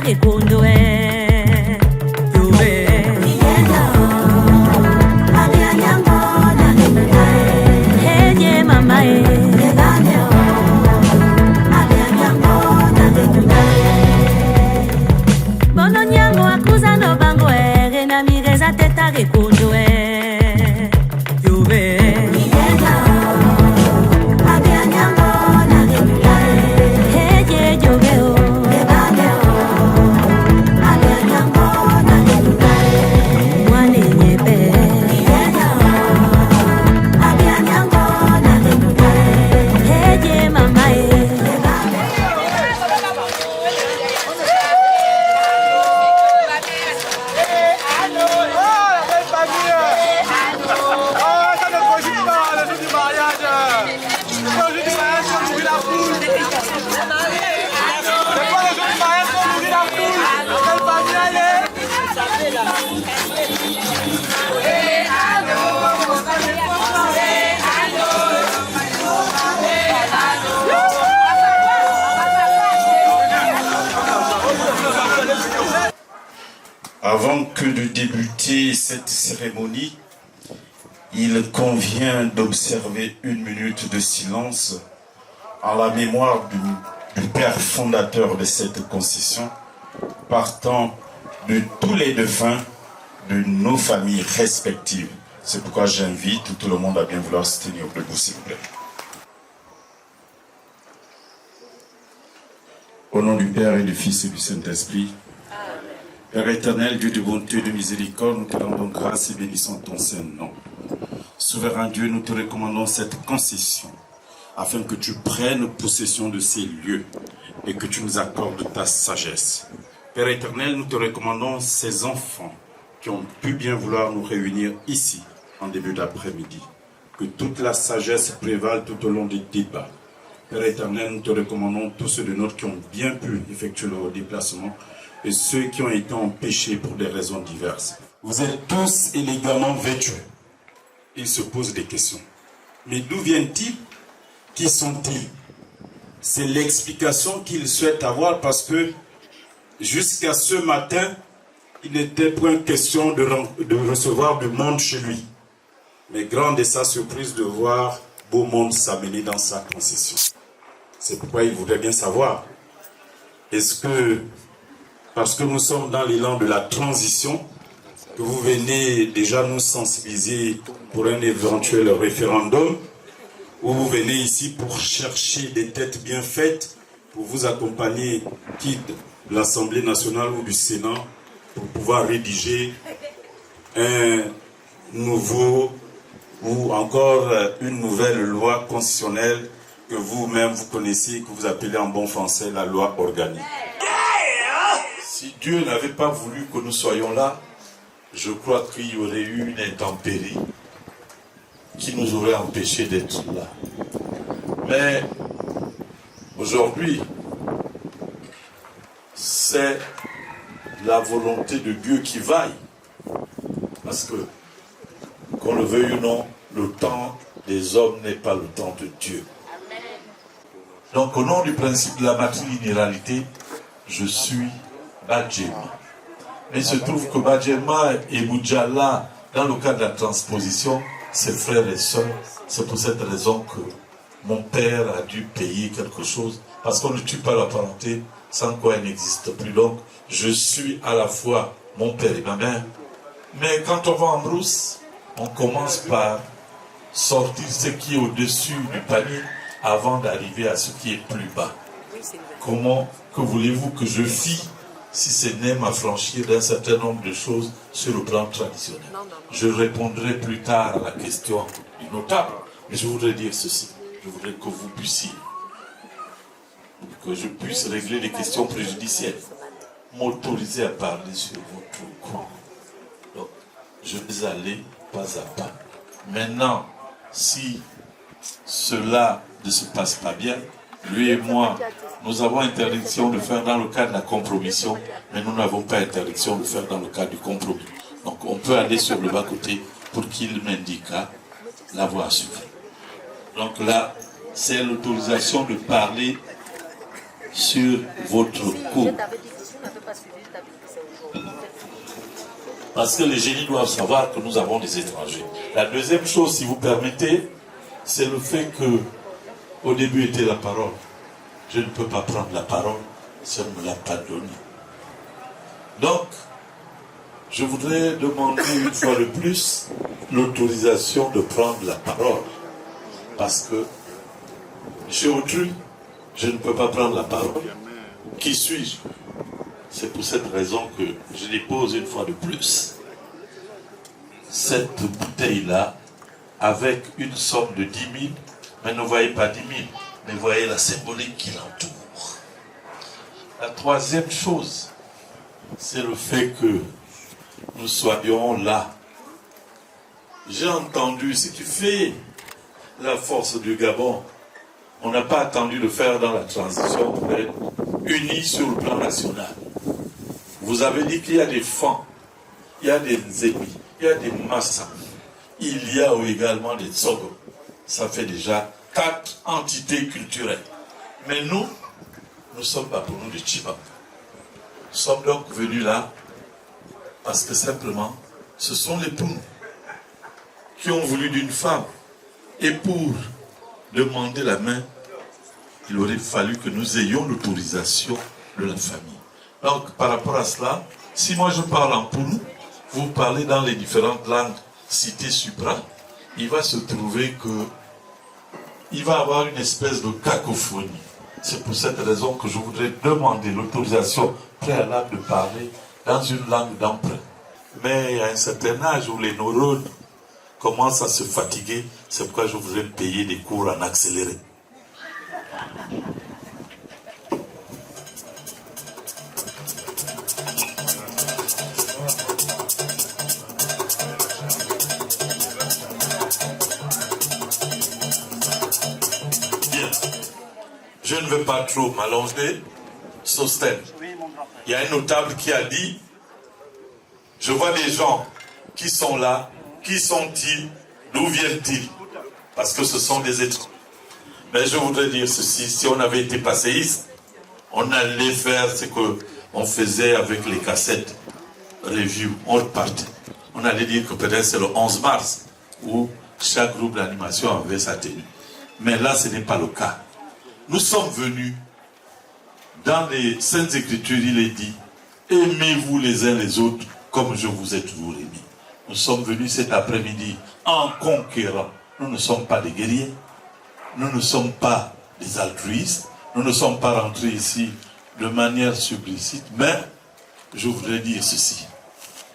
gekondo Yobe Heje mama Bono nyango akuza no bango na mireza teta gekondo Yobe Avant que de débuter cette cérémonie, il convient d'observer une minute de silence en la mémoire du père fondateur de cette concession, partant de tous les défunts de nos familles respectives. C'est pourquoi j'invite tout le monde à bien vouloir se tenir debout, s'il vous plaît. Au nom du Père et du Fils et du Saint-Esprit, Père éternel, Dieu de bonté et de miséricorde, nous te rendons grâce et bénissons ton Saint-Nom. Souverain Dieu, nous te recommandons cette concession, afin que tu prennes possession de ces lieux et que tu nous accordes ta sagesse. Père éternel, nous te recommandons ces enfants qui ont pu bien vouloir nous réunir ici, en début d'après-midi. Que toute la sagesse prévale tout au long des débats. Père éternel, nous te recommandons tous ceux de nôtres qui ont bien pu effectuer leur déplacement et ceux qui ont été empêchés pour des raisons diverses. Vous êtes tous élégamment vêtus. Ils se posent des questions. Mais d'où viennent-ils? Qui sont-ils? C'est l'explication qu'ils souhaitent avoir parce que jusqu'à ce matin, il n'était point question de recevoir du monde chez lui. Mais grande est sa surprise de voir beau monde s'amener dans sa concession. C'est pourquoi il voudrait bien savoir, est-ce que, parce que nous sommes dans l'élan de la transition, que vous venez déjà nous sensibiliser pour un éventuel référendum, ou vous venez ici pour chercher des têtes bien faites, pour vous accompagner, quitte de l'Assemblée nationale ou du Sénat, pour pouvoir rédiger un nouveau ou encore une nouvelle loi constitutionnelle que vous-même vous connaissez, que vous appelez en bon français la loi organique. Si Dieu n'avait pas voulu que nous soyons là, je crois qu'il y aurait eu une intempérie qui nous aurait empêchés d'être là. Mais aujourd'hui, c'est la volonté de Dieu qui vaille. Parce que, qu'on le veuille ou non, le temps des hommes n'est pas le temps de Dieu. Donc au nom du principe de la matrinalité, je suis Badjema. Mais il se trouve que Badjema et Moudjala, dans le cas de la transposition, c'est frères et sœurs. C'est pour cette raison que mon père a dû payer quelque chose, parce qu'on ne tue pas la parenté, sans quoi elle n'existe plus. Donc, je suis à la fois mon père et ma mère. Mais quand on va en brousse, on commence par sortir ce qui est au-dessus du panier avant d'arriver à ce qui est plus bas. Comment que voulez-vous que je fie si ce n'est m'affranchir d'un certain nombre de choses sur le plan traditionnel? Je répondrai plus tard à la question du notable, mais je voudrais dire ceci. Je voudrais que vous puissiez, que je puisse régler les questions préjudicielles, m'autoriser à parler sur votre cours. Donc, je vais aller pas à pas. Maintenant, si cela ne se passe pas bien, lui et moi, nous avons interdiction de faire dans le cadre de la compromission, mais nous n'avons pas interdiction de faire dans le cadre du compromis. Donc on peut aller sur le bas-côté pour qu'il m'indique la voie à suivre. Donc là, c'est l'autorisation de parler sur votre cours. Parce que les génies doivent savoir que nous avons des étrangers. La deuxième chose, si vous permettez, c'est le fait que au début était la parole. Je ne peux pas prendre la parole, ça ne me l'a pas donné. Donc, je voudrais demander une fois de plus l'autorisation de prendre la parole. Parce que chez autrui, je ne peux pas prendre la parole. Qui suis-je? C'est pour cette raison que je dépose une fois de plus cette bouteille-là avec une somme de 10 000, mais ne voyez pas 10 000, mais voyez la symbolique qui l'entoure. La troisième chose, c'est le fait que nous soyons là. J'ai entendu ce qui fait la force du Gabon. On n'a pas attendu de faire dans la transition pour être unis sur le plan national. Vous avez dit qu'il y a des fans, il y a des ennemis, il y a des massas, il y a également des Tsogo. Ça fait déjà 4 entités culturelles. Mais nous ne sommes pas pour nous des Chibang. Nous sommes donc venus là parce que simplement, ce sont les Poun qui ont voulu d'une femme. Et pour demander la main, il aurait fallu que nous ayons l'autorisation de la famille. Donc, par rapport à cela, si moi je parle en Poun, vous parlez dans les différentes langues citées supra, il va se trouver que il va y avoir une espèce de cacophonie. C'est pour cette raison que je voudrais demander l'autorisation préalable de parler dans une langue d'emprunt. Mais à un certain âge où les neurones commencent à se fatiguer, c'est pourquoi je voudrais payer des cours en accéléré. Je ne veux pas trop m'allonger. Sosten. Il y a un notable qui a dit, je vois des gens qui sont là, qui sont-ils, d'où viennent-ils? Parce que ce sont des étrangers. Mais je voudrais dire ceci, si on avait été passéiste, on allait faire ce qu'on faisait avec les cassettes review, on repartait. On allait dire que peut-être c'est le 11 mars, où chaque groupe d'animation avait sa tenue. Mais là, ce n'est pas le cas. Nous sommes venus, dans les Saintes Écritures, il est dit, aimez-vous les uns les autres comme je vous ai toujours aimé. Nous sommes venus cet après-midi en conquérant. Nous ne sommes pas des guerriers, nous ne sommes pas des altruistes, nous ne sommes pas rentrés ici de manière sublicite, mais je voudrais dire ceci,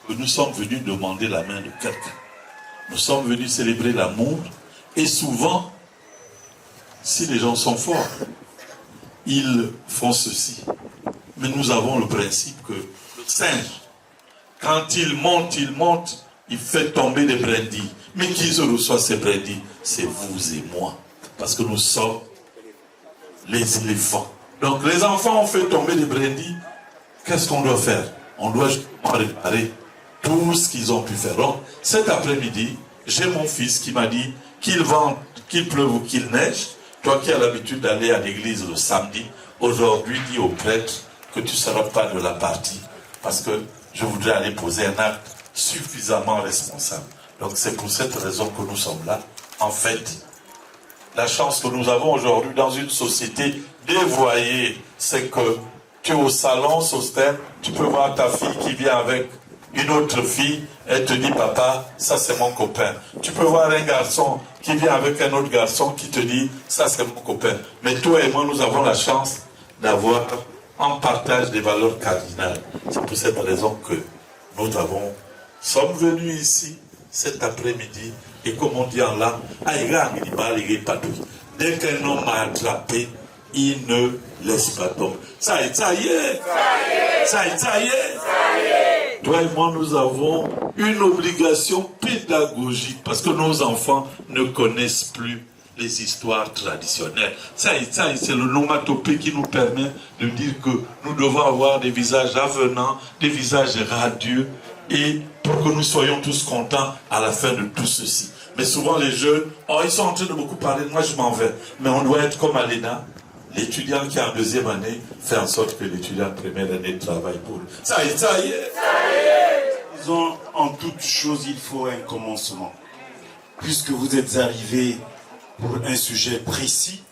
que nous sommes venus demander la main de quelqu'un. Nous sommes venus célébrer l'amour, et souvent, si les gens sont forts, ils font ceci. Mais nous avons le principe que le singe, quand il monte, il fait tomber des brindilles. Mais qui se reçoit ces brindilles? C'est vous et moi. Parce que nous sommes les éléphants. Donc les enfants ont fait tomber des brindilles. Qu'est-ce qu'on doit faire? On doit justement réparer tout ce qu'ils ont pu faire. Donc cet après-midi, j'ai mon fils qui m'a dit qu'il vente, qu'il pleuve ou qu'il neige. Toi qui as l'habitude d'aller à l'église le samedi, aujourd'hui dis au prêtre que tu ne seras pas de la partie. Parce que je voudrais aller poser un acte suffisamment responsable. Donc c'est pour cette raison que nous sommes là. En fait, la chance que nous avons aujourd'hui dans une société dévoyée, c'est que tu es au salon, Sosten, tu peux voir ta fille qui vient avec une autre fille, elle te dit, papa, ça c'est mon copain. Tu peux voir un garçon qui vient avec un autre garçon qui te dit, ça c'est mon copain. Mais toi et moi, nous avons la chance d'avoir en partage des valeurs cardinales. C'est pour cette raison que nous sommes venus ici cet après-midi, et comme on dit en langue, dès qu'un homme a attrapé, il ne laisse pas tomber. Ça y est. Toi et moi, nous avons une obligation pédagogique parce que nos enfants ne connaissent plus les histoires traditionnelles. Ça y est, c'est le nomatopée qui nous permet de dire que nous devons avoir des visages avenants, des visages radieux, et pour que nous soyons tous contents à la fin de tout ceci. Mais souvent les jeunes, ils sont en train de beaucoup parler, moi je m'en vais. Mais on doit être comme Alena. l'étudiant qui est en deuxième année fait en sorte que l'étudiant en première année travaille pour lui. Ça y est. Disons, en toute chose, il faut un commencement. Puisque vous êtes arrivés pour un sujet précis.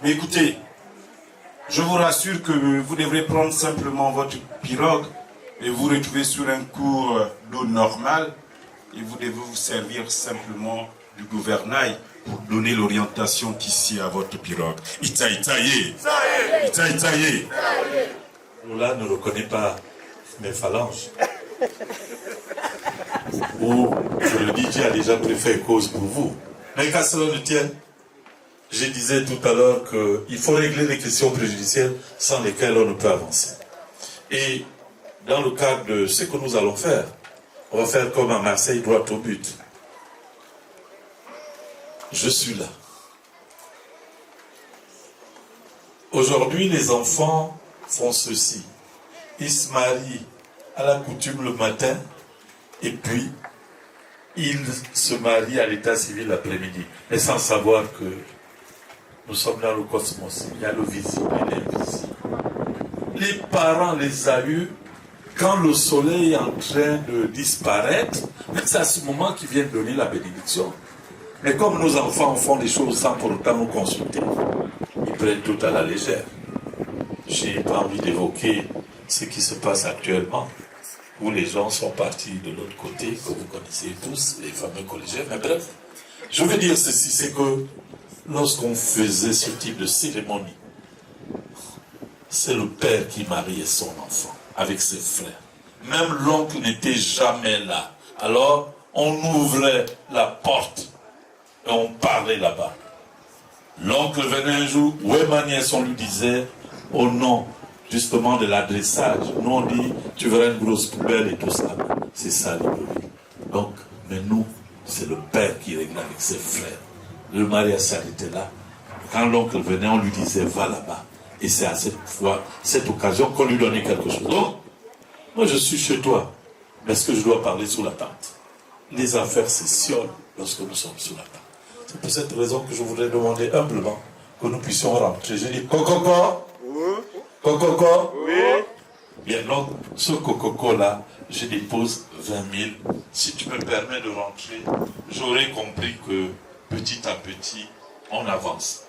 Mais écoutez, je vous rassure que vous devrez prendre simplement votre pirogue et vous retrouver sur un cours d'eau normale et vous devez vous servir simplement du gouvernail pour donner l'orientation d'ici à votre pirogue. Itaïtaïe. Là ne reconnaît pas mes phalanges. Ou, je le dis, Dieu a déjà préféré cause pour vous. Mais qu'à cela ne tienne, je disais tout à l'heure qu'il faut régler les questions préjudicielles sans lesquelles on ne peut avancer. Et dans le cadre de ce que nous allons faire, on va faire comme à Marseille, droit au but. Je suis là. Aujourd'hui, les enfants font ceci. Ils se marient à la coutume le matin et puis ils se marient à l'état civil l'après-midi. Et sans savoir que nous sommes dans le cosmos. Il y a le visible et l'invisible. Les parents les a eus quand le soleil est en train de disparaître. C'est à ce moment qu'ils viennent donner la bénédiction. Mais comme nos enfants font des choses sans pour autant nous consulter, ils prennent tout à la légère. Je n'ai pas envie d'évoquer ce qui se passe actuellement, où les gens sont partis de l'autre côté, que vous connaissez tous, les fameux collégiens. Mais bref, je veux dire ceci, c'est que lorsqu'on faisait ce type de cérémonie, c'est le père qui mariait son enfant avec ses frères. Même l'oncle n'était jamais là. Alors, on ouvrait la porte et on parlait là-bas. L'oncle venait un jour, ouais ma nièce, on lui disait, au nom justement de l'adressage, nous on dit, tu verras une grosse poubelle et tout ça. C'est ça l'hypocrisie. Donc, mais nous, c'est le père qui réglait avec ses frères. Le mariage s'arrêtait là. Quand l'oncle venait, on lui disait, va là-bas. Et c'est à cette occasion qu'on lui donnait quelque chose. Donc, moi je suis chez toi. Mais est-ce que je dois parler sous la tente? Les affaires s'essionnent lorsque nous sommes sous la tente. C'est pour cette raison que je voudrais demander humblement que nous puissions rentrer. Je dis, Cococo? Cococo? Oui. Bien, donc, ce Cococo-là, je dépose 20 000. Si tu me permets de rentrer, j'aurais compris que petit à petit, on avance.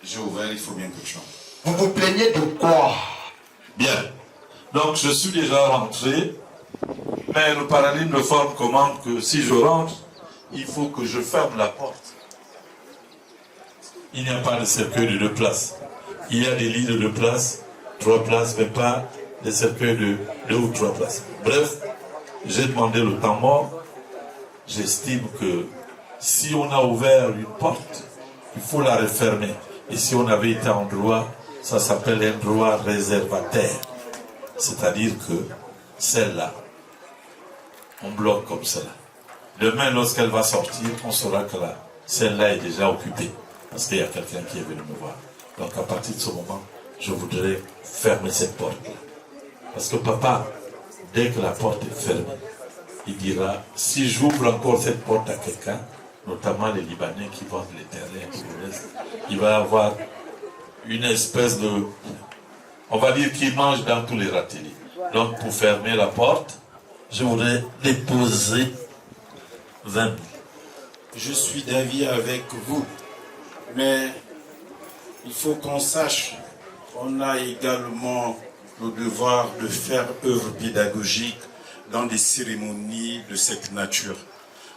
J'ai ouvert, il faut bien que tu rentres. Vous vous plaignez de quoi? Bien. Donc, je suis déjà rentré, mais le paradigme de forme commande que si je rentre, il faut que je ferme la porte. Il n'y a pas de cercueil de 2 places. Il y a des lits de 2 places, 3 places, mais pas des cercueils de 2 ou 3 places. Bref, j'ai demandé le temps mort. J'estime que si on a ouvert une porte, il faut la refermer. Et si on avait été en droit, ça s'appelle un droit réservataire. C'est-à-dire que celle-là, on bloque comme cela. Demain, lorsqu'elle va sortir, on saura que celle-là est déjà occupée. Parce qu'il y a quelqu'un qui est venu me voir. Donc à partir de ce moment, je voudrais fermer cette porte-là. Parce que papa, dès que la porte est fermée, il dira, si j'ouvre encore cette porte à quelqu'un, notamment les Libanais qui vendent les terrains, il va avoir une espèce de... On va dire qu'il mange dans tous les râteliers. Donc pour fermer la porte, je voudrais déposer 20 000. Je suis d'avis avec vous, mais il faut qu'on sache qu'on a également le devoir de faire œuvre pédagogique dans des cérémonies de cette nature.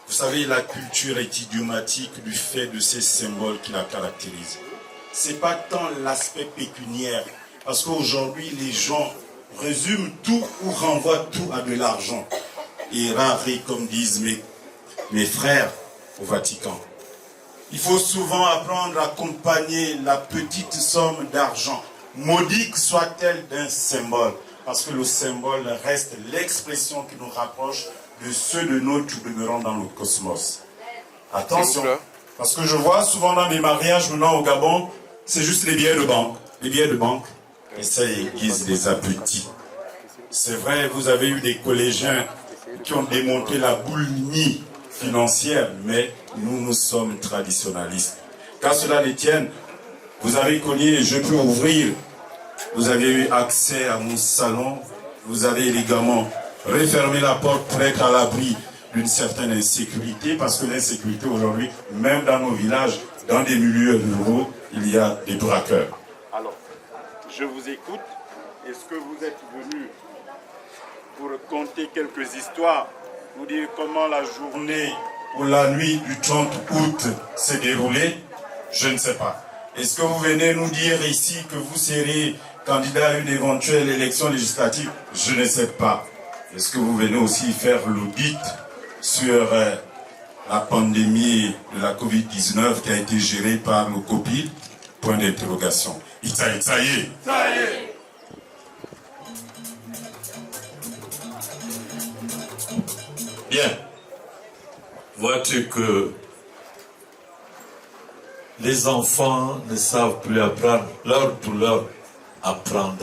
Vous savez, la culture est idiomatique du fait de ces symboles qui la caractérisent. Ce n'est pas tant l'aspect pécuniaire, parce qu'aujourd'hui, les gens résument tout ou renvoient tout à de l'argent. Et raré, comme disent mes frères au Vatican. Il faut souvent apprendre à accompagner la petite somme d'argent, modique soit-elle, d'un symbole. Parce que le symbole reste l'expression qui nous rapproche de ceux de nous qui demeurons dans le cosmos. Attention, parce que je vois souvent dans mes mariages maintenant au Gabon, c'est juste les billets de banque. Les billets de banque, et ça aiguise les appétits. C'est vrai, vous avez eu des collégiens qui ont démontré la boulimie financière, mais nous sommes traditionnalistes. Qu'à cela les tienne, Vous avez cogné, je peux ouvrir. Vous avez eu accès à mon salon. Vous avez élégamment refermé la porte pour être à l'abri d'une certaine insécurité, parce que l'insécurité aujourd'hui, même dans nos villages, dans des milieux ruraux, il y a des braqueurs. Alors, je vous écoute. Est-ce que vous êtes venu pour conter quelques histoires, nous dire comment la journée Ou la nuit du 30 août s'est déroulée? Je ne sais pas. Est-ce que vous venez nous dire ici que vous serez candidat à une éventuelle élection législative? Je ne sais pas. Est-ce que vous venez aussi faire l'audit sur la pandémie de la Covid-19 qui a été gérée par le Covid? Point d'interrogation. Ça y est. Bien. Vois-tu que les enfants ne savent plus apprendre, leur douleur, apprendre.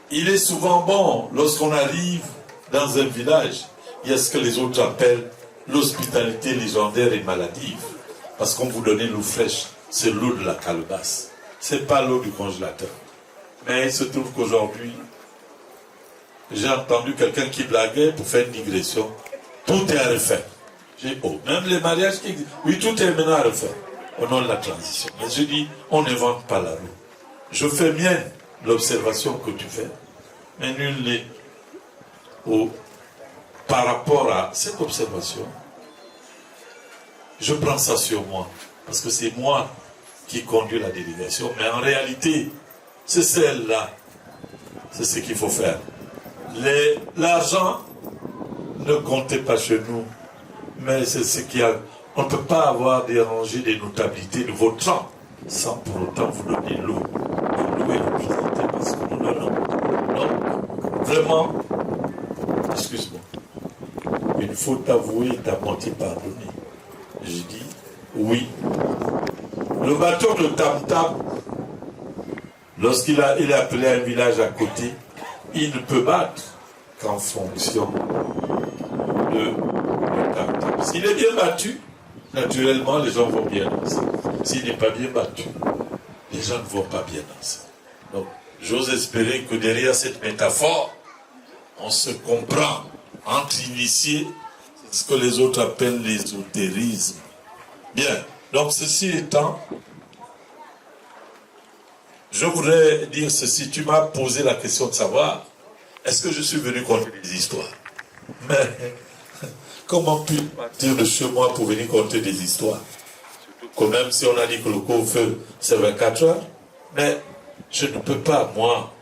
Il est souvent bon, lorsqu'on arrive dans un village, il y a ce que les autres appellent l'hospitalité légendaire et maladive. Parce qu'on vous donnait l'eau fraîche, c'est l'eau de la calebasse. C'est pas l'eau du congélateur. Mais il se trouve qu'aujourd'hui, j'ai entendu quelqu'un qui blaguait pour faire une digression. Tout est à refaire. J'ai dit, oh, même les mariages qui existent. Oui, tout est maintenant à refaire. Au nom de la transition. Mais je dis, on n'invente pas la roue. Je fais bien l'observation que tu fais. Mais nul n'est par rapport à cette observation. Je prends ça sur moi. Parce que c'est moi qui conduis la délégation. Mais en réalité, c'est celle-là. C'est ce qu'il faut faire. L'argent ne comptait pas chez nous, mais c'est ce qu'il y a. On ne peut pas avoir dérangé des notabilités de votre rang sans pour autant vous donner l'eau. L'eau est représentée parce que nous donnons. Donc, vraiment, excuse-moi, une faute avouée est à moitié pardonnée. Je dis oui. Le bateau de Tam Tam, lorsqu'il est appelé à un village à côté, il ne peut battre qu'en fonction de Tam Tam. S'il est bien battu, naturellement, les gens vont bien danser. S'il n'est pas bien battu, les gens ne vont pas bien danser. Donc, j'ose espérer que derrière cette métaphore, on se comprend entre initiés, c'est ce que les autres appellent l'ésotérisme. Bien, donc ceci étant, je voudrais dire ceci. Tu m'as posé la question de savoir, est-ce que je suis venu conter des histoires? Mais comment puis dire de chez moi pour venir conter des histoires? Quand même si on a dit que le couvre-feu c'est 24 heures, mais je ne peux pas, moi,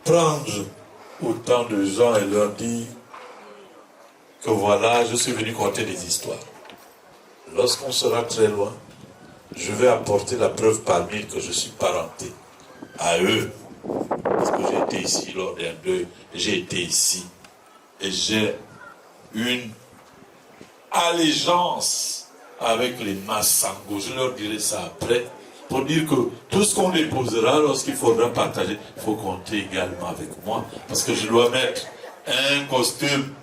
prendre autant de gens et leur dire que voilà, je suis venu conter des histoires. Lorsqu'on sera très loin, je vais apporter la preuve par mille que je suis parenté à eux. Parce que j'ai été ici lors d'un deuil, j'ai été ici. Et j'ai une allégeance avec les Massango. Je leur dirai ça après. Pour dire que tout ce qu'on déposera lorsqu'il faudra partager, il faut compter également avec moi. Parce que je dois mettre un costume.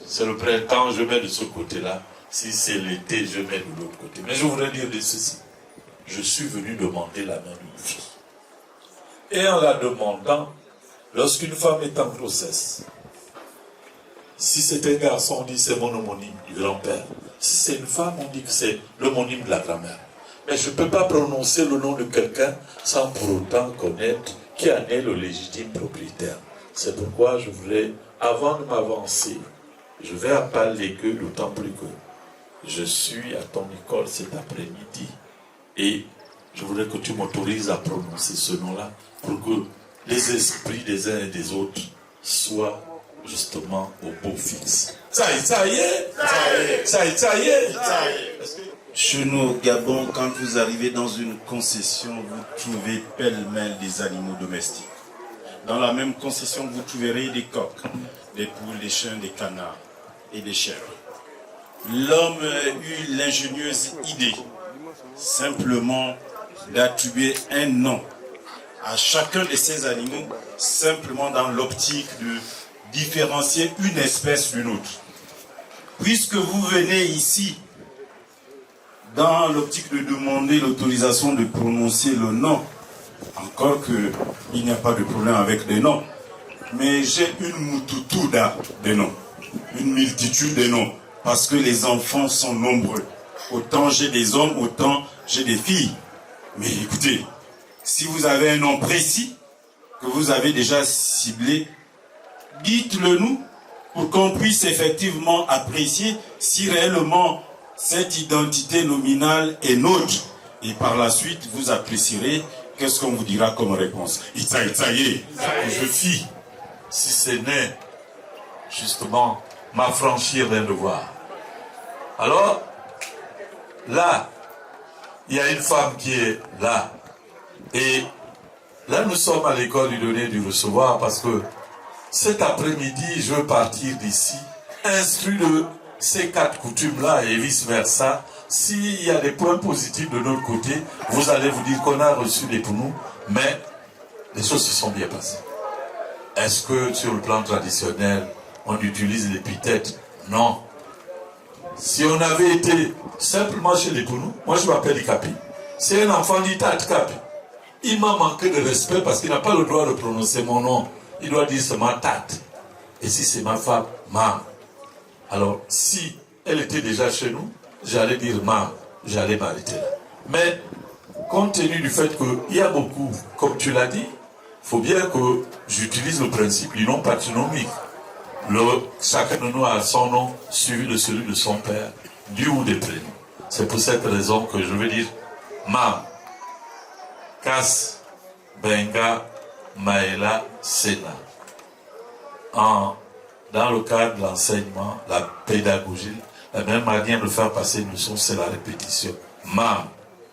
C'est le printemps, je mets de ce côté-là. Si c'est l'été, je mets de l'autre côté. Mais je voudrais dire de ceci. Je suis venu demander la main d'une fille. Et en la demandant, lorsqu'une femme est en grossesse, si c'est un garçon, on dit c'est mon homonyme du grand-père. Si c'est une femme, on dit que c'est l'homonyme de la grand-mère. Mais je ne peux pas prononcer le nom de quelqu'un sans pour autant connaître qui en est le légitime propriétaire. C'est pourquoi je voulais, avant de m'avancer, je vais à parler d'autant plus que je suis à ton école cet après-midi et je voudrais que tu m'autorises à prononcer ce nom-là pour que les esprits des uns et des autres soient justement au beau fixe. Ça y est. Chez nous, au Gabon, quand vous arrivez dans une concession, vous trouvez pêle-mêle des animaux domestiques. Dans la même concession, vous trouverez des coqs, des poules, des chiens, des canards et des chèvres. L'homme a eu l'ingénieuse idée simplement d'attribuer un nom à chacun de ces animaux, simplement dans l'optique de différencier une espèce d'une autre. Puisque vous venez ici dans l'optique de demander l'autorisation de prononcer le nom. Encore qu'il n'y a pas de problème avec les noms. Mais j'ai une moutoutouda de noms. Une multitude de noms. Parce que les enfants sont nombreux. Autant j'ai des hommes, autant j'ai des filles. Mais écoutez, si vous avez un nom précis, que vous avez déjà ciblé, dites-le nous pour qu'on puisse effectivement apprécier si réellement cette identité nominale est nôtre. Et par la suite, vous apprécierez qu'est-ce qu'on vous dira comme réponse. Itaïe, je fis, si ce n'est justement m'affranchir d'un devoir. Alors, là, il y a une femme qui est là. Et là, nous sommes à l'école du donner du recevoir parce que cet après-midi, je veux partir d'ici, instruit de ces 4 coutumes-là et vice-versa. S'il y a des points positifs de notre côté, vous allez vous dire qu'on a reçu des pour nous, mais les choses se sont bien passées. Est-ce que sur le plan traditionnel, on utilise l'épithète? Non. Si on avait été simplement chez les Pounou, moi je m'appelle Ikapi, si un enfant dit Tat Kapi, il m'a manqué de respect parce qu'il n'a pas le droit de prononcer mon nom. Il doit dire seulement Tat. Et si c'est ma femme, Mam. Alors, si elle était déjà chez nous, j'allais dire Mam, j'allais m'arrêter là. Mais, compte tenu du fait qu'il y a beaucoup, comme tu l'as dit, il faut bien que j'utilise le principe du nom patronymique. Chacun de nous a son nom suivi de celui de son père, du ou des prénoms. C'est pour cette raison que je veux dire Mam, Kas, Benga, Maëla, Sena. Dans le cadre de l'enseignement, la pédagogie, la même manière de faire passer une leçon, c'est la répétition. Mam,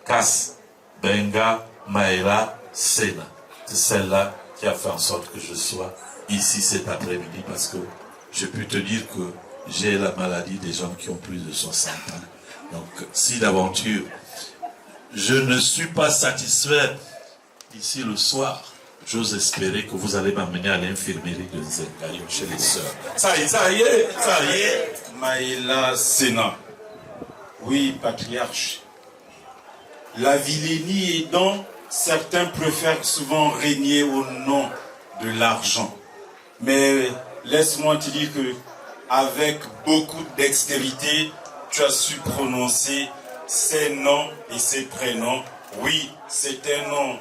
Kas, Benga, Maëla, Sena. C'est celle-là qui a fait en sorte que je sois ici cet après-midi parce que je peux te dire que j'ai la maladie des gens qui ont plus de 60 ans. Donc, si d'aventure, je ne suis pas satisfait ici le soir, j'ose espérer que vous allez m'amener à l'infirmerie de Nzengayo chez les sœurs. Ça y est. Maïla Sénat. Oui, patriarche. La vilainie aidant, certains préfèrent souvent régner au nom de l'argent. Mais laisse-moi te dire que avec beaucoup de dextérité, tu as su prononcer ces noms et ces prénoms. Oui, c'est un nom.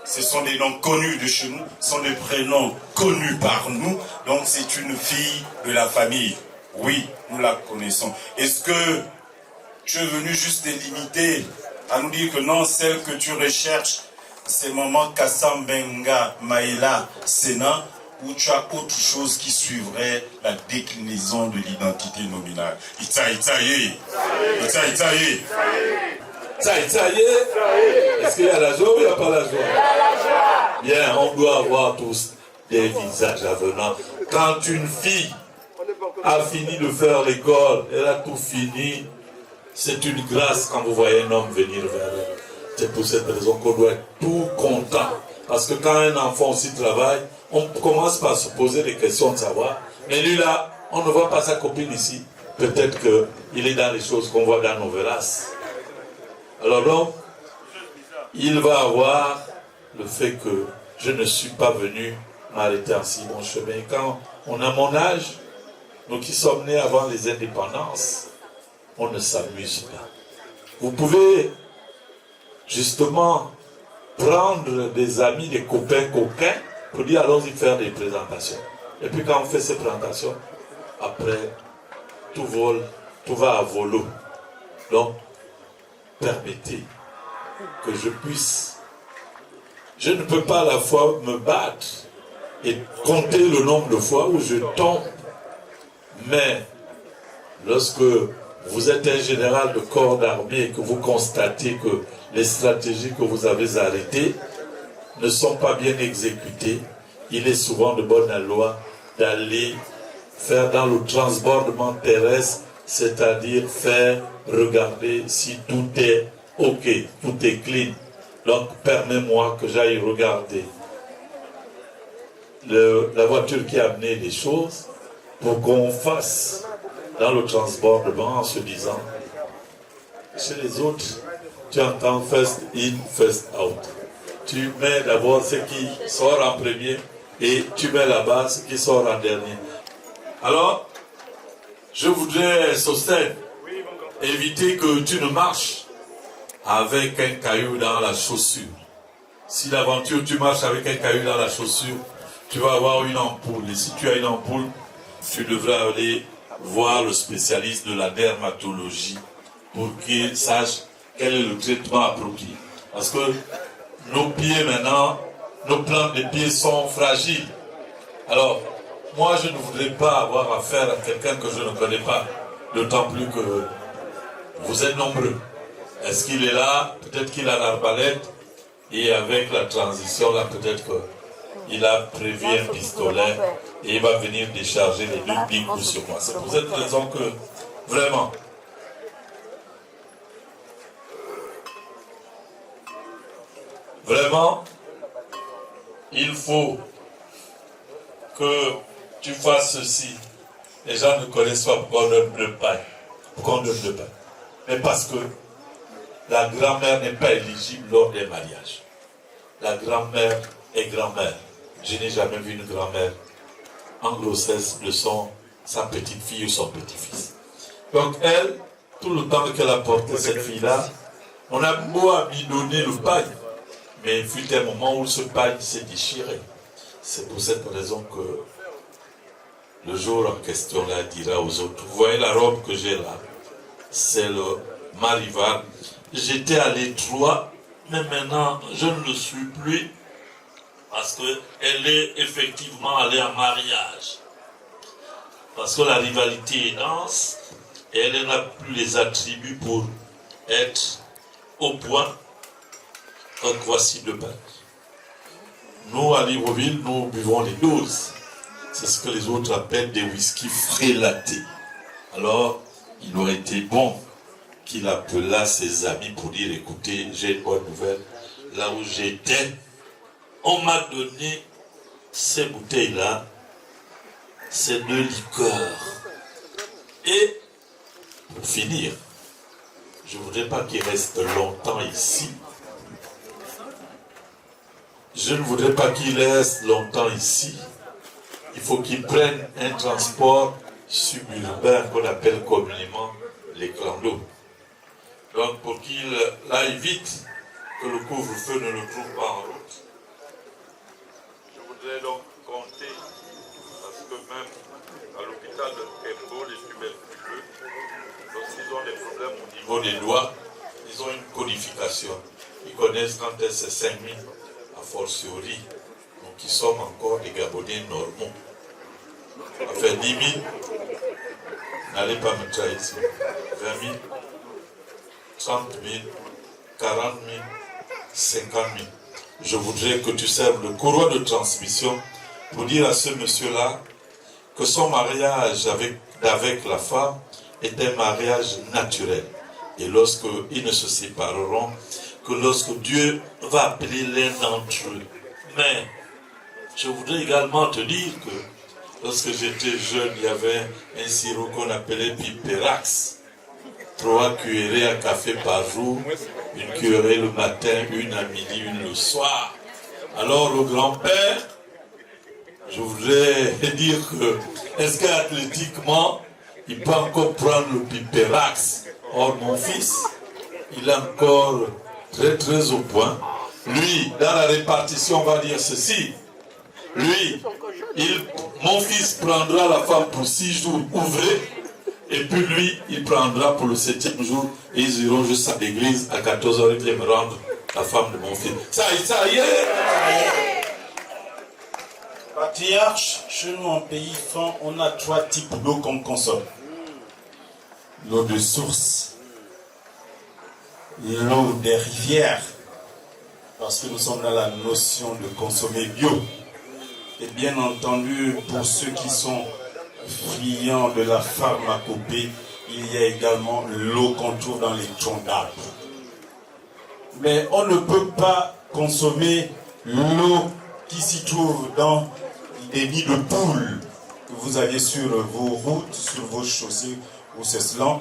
Ce sont des noms connus de chez nous, ce sont des prénoms connus par nous. Donc c'est une fille de la famille. Oui, nous la connaissons. Est-ce que tu es venu juste te limiter à nous dire que non, celle que tu recherches, c'est maman Kassambenga Maïla Sena, ou tu as autre chose qui suivrait la déclinaison de l'identité nominale? Itaïe. Est-ce qu'il y a la joie ou il n'y a pas la joie? Bien, on doit avoir tous des visages avenants. Quand une fille a fini de faire l'école, elle a tout fini, c'est une grâce quand vous voyez un homme venir vers elle. C'est pour cette raison qu'on doit être tout content. Parce que quand un enfant aussi travaille, on commence par se poser des questions de savoir. Mais lui là, on ne voit pas sa copine ici. Peut-être qu'il est dans les choses qu'on voit dans nos verras. Alors donc, il va avoir le fait que je ne suis pas venu m'arrêter en si bon chemin. Quand on a mon âge, nous qui sommes nés avant les indépendances, on ne s'amuse pas. Vous pouvez justement prendre des amis, des copains coquins, pour dire allons-y faire des présentations. Et puis quand on fait ces présentations, après, tout vole, tout va à volo. Donc, permettez que je puisse. Je ne peux pas à la fois me battre et compter le nombre de fois où je tombe. Mais lorsque vous êtes un général de corps d'armée et que vous constatez que les stratégies que vous avez arrêtées ne sont pas bien exécutées, il est souvent de bonne loi d'aller faire dans le transbordement terrestre, c'est-à-dire faire regarder si tout est ok, tout est clean. Donc permets-moi que j'aille regarder la voiture qui a amené les choses pour qu'on fasse dans le transbordement en se disant chez les autres, tu entends first in, first out. Tu mets d'abord ce qui sort en premier et tu mets là-bas ce qui sort en dernier. Alors, je voudrais, Sostène, éviter que tu ne marches avec un caillou dans la chaussure. Si d'aventure tu marches avec un caillou dans la chaussure, tu vas avoir une ampoule. Et si tu as une ampoule, tu devras aller voir le spécialiste de la dermatologie pour qu'il sache quel est le traitement approprié. Parce que nos pieds maintenant, nos plantes de pieds sont fragiles. Alors, moi je ne voudrais pas avoir affaire à quelqu'un que je ne connais pas. D'autant plus que vous êtes nombreux. Est-ce qu'il est là? Peut-être qu'il a l'arbalète. Et avec la transition là, peut-être qu'il a prévu un pistolet et il va venir décharger les 2 bigous sur moi. C'est pour cette raison que, vraiment, il faut que tu fasses ceci. Les gens ne connaissent pas pourquoi on donne le pain. Pourquoi on donne le pain? Mais parce que la grand-mère n'est pas éligible lors des mariages. La grand-mère est grand-mère. Je n'ai jamais vu une grand-mère en grossesse de sa petite fille ou son petit-fils. Donc elle, tout le temps qu'elle a porté cette fille-là, on a beau abandonner le pagne, mais il fut un moment où ce pagne s'est déchiré. C'est pour cette raison que le jour en question là dira aux autres, vous voyez la robe que j'ai là, c'est le marival. J'étais à l'étroit, mais maintenant je ne le suis plus parce qu'elle est effectivement allée en mariage. Parce que la rivalité est dense et elle n'a plus les attributs pour être au point. Donc voici 2 pains. Nous à Libreville, nous buvons les doses. C'est ce que les autres appellent des whisky frélatés. Alors, il aurait été bon qu'il appela ses amis pour dire, écoutez, j'ai une bonne nouvelle. Là où j'étais, on m'a donné ces bouteilles-là, ces 2 liqueurs. Et, pour finir, je ne voudrais pas qu'il reste longtemps ici. Je ne voudrais pas qu'il reste longtemps ici. Il faut qu'il prenne un transport suburbain qu'on appelle communément les clandos. Donc pour qu'il aille vite, que le couvre-feu ne le trouve pas en route. Je voudrais donc compter, parce que même à l'hôpital de Kembo, les tuberculeux, lorsqu'ils ont des problèmes au niveau des doigts, ils ont une codification. Ils connaissent quand c'est 5000, a fortiori. Donc ils sont encore des Gabonais normaux. Ça fait 10 000, n'allez pas me trahir ici. 20 000, 30 000, 40 000, 50 000. Je voudrais que tu serves de courroie de transmission pour dire à ce monsieur-là que son mariage avec la femme est un mariage naturel. Et lorsqu'ils ne se sépareront, que lorsque Dieu va appeler l'un d'entre eux. Mais je voudrais également te dire que lorsque j'étais jeune, il y avait un sirop qu'on appelait Piperax. 3 cuillerées à café par jour, une cuillerée le matin, une à midi, une le soir. Alors le grand-père, je voudrais dire que, est-ce qu'athlétiquement, il peut encore prendre le Piperax? Or mon fils, il est encore très très au point. Lui, dans la répartition, on va dire ceci. Lui, mon fils prendra la femme pour 6 jours ouvrés. Et puis lui, il prendra pour le 7e jour et ils iront jusqu'à l'église à 14h, il vient me rendre la femme de mon fils. Ça y est. Patriarche, chez nous en pays franc, on a 3 types d'eau qu'on consomme. L'eau de source, l'eau des rivières, parce que nous sommes dans la notion de consommer bio. Et bien entendu, pour ceux qui sont friands de la pharmacopée, il y a également l'eau qu'on trouve dans les troncs d'arbres. Mais on ne peut pas consommer l'eau qui s'y trouve dans les nids de poules que vous avez sur vos routes, sur vos chaussées ou cela.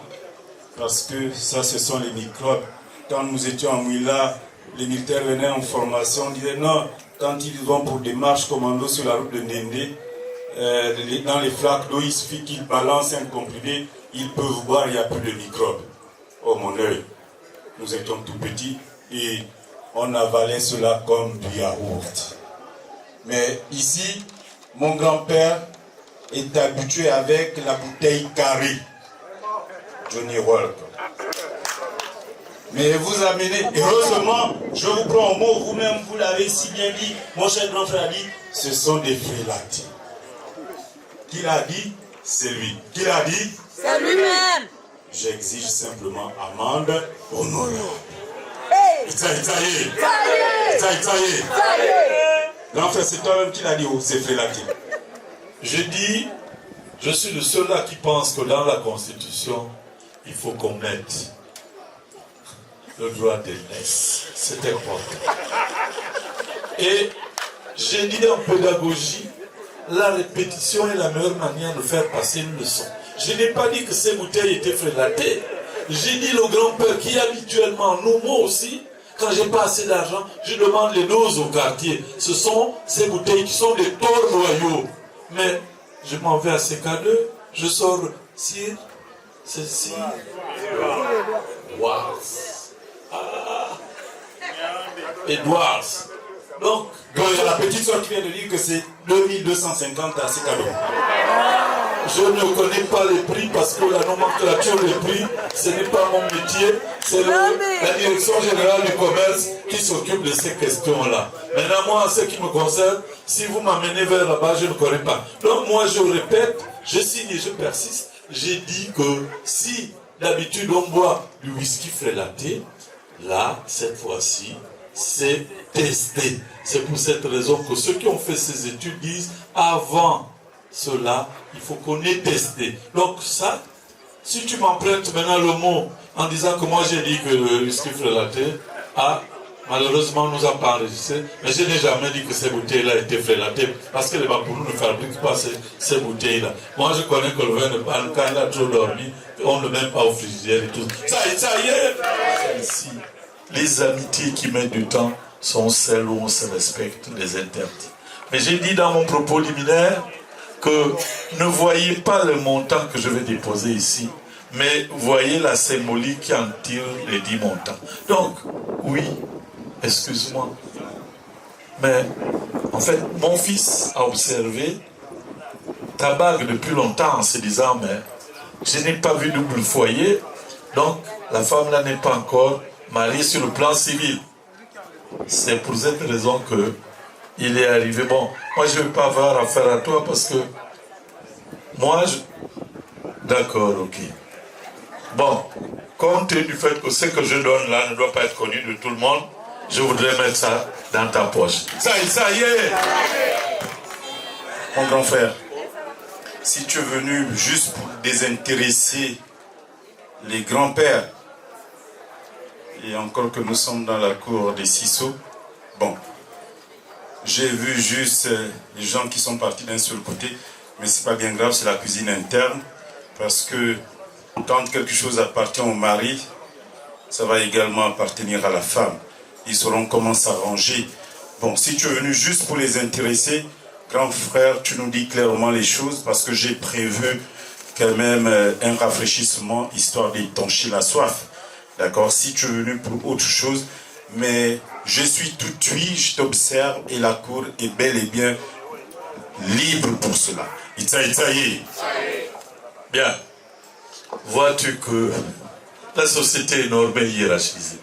parce que ça, ce sont les microbes. Quand nous étions à Mouila, les militaires venaient en formation, on disait non, quand ils vont pour des marches commando sur la route de Ndendé, dans les flaques d'eau, il suffit qu'ils balancent un comprimé, ils peuvent boire, il n'y a plus de microbes. Oh mon œil, nous étions tout petits et on avalait cela comme du yaourt. Mais ici, mon grand-père est habitué avec la bouteille carrée. Johnny Walker. Mais vous amenez, heureusement, je vous prends au mot, vous-même vous l'avez si bien dit, mon cher grand frère a dit, ce sont des frélatés. Qui l'a dit? C'est lui. Qui l'a dit? C'est lui-même. J'exige simplement amende honorable. Ça y est. Grand frère, c'est toi-même qui l'a dit, oh, c'est frélaté. Je dis, je suis le seul là qui pense que dans la Constitution, il faut qu'on mette le droit d'aînesse. C'est important. Et j'ai dit en pédagogie, la répétition est la meilleure manière de faire passer une leçon. Je n'ai pas dit que ces bouteilles étaient frélatées. J'ai dit le grand-père qui habituellement, nous, moi aussi, quand j'ai pas assez d'argent, je demande les doses au quartier. Ce sont ces bouteilles qui sont des torts loyaux. Mais je m'en vais à CK2, je sors Sir, ceci, Edwards. Edwards. Donc, il y a la petite soeur qui vient de dire que c'est 2250 à ces cadeaux. je ne connais pas les prix parce que la nomenclature des prix, ce n'est pas mon métier. C'est la direction générale du commerce qui s'occupe de ces questions-là. Maintenant, moi, en ce qui me concerne, si vous m'amenez vers là-bas, je ne connais pas. Donc, moi, je répète, je signe et je persiste. J'ai dit que si d'habitude on boit du whisky frélaté, là, cette fois-ci, c'est testé. C'est pour cette raison que ceux qui ont fait ces études disent avant cela, il faut qu'on ait testé. Donc ça, si tu m'empruntes maintenant le mot en disant que moi j'ai dit que le whisky frélaté, malheureusement on nous a pas enregistré, mais je n'ai jamais dit que ces bouteilles-là étaient frélatées, parce que les Bamboulous ne fabriquent pas ces bouteilles-là. Moi je connais que le vin de panne, quand il a trop dormi, on ne le met pas au frigidaire et tout. Ça y est. Ici, les amitiés qui mettent du temps sont celles où on se respecte les interdits. Mais j'ai dit dans mon propos liminaire que ne voyez pas le montant que je vais déposer ici, mais voyez la symbolique qui en tire les 10 montants. Donc, oui, excuse-moi, mais en fait, mon fils a observé ta bague depuis longtemps en se disant, mais je n'ai pas vu double foyer, donc la femme là n'est pas encore mariée sur le plan civil. C'est pour cette raison que il est arrivé. Bon, moi je ne vais pas avoir affaire à toi parce que moi, d'accord, ok. Bon, compte tenu du fait que ce que je donne là ne doit pas être connu de tout le monde, je voudrais mettre ça dans ta poche. Ça y est. Mon grand frère, si tu es venu juste pour désintéresser les grands-pères, et encore que nous sommes dans la cour des Cissot, bon, j'ai vu juste les gens qui sont partis d'un seul côté, mais c'est pas bien grave, c'est la cuisine interne, parce que quand quelque chose appartient au mari, ça va également appartenir à la femme. Ils sauront comment s'arranger. Bon, si tu es venu juste pour les intéresser, grand frère, tu nous dis clairement les choses, parce que j'ai prévu quand même un rafraîchissement, histoire d'étancher la soif. D'accord? Si tu es venu pour autre chose, mais je suis tout oui, je t'observe et la cour est bel et bien libre pour cela. Itaïe. Bien. Vois-tu que la société est normée hiérarchisée.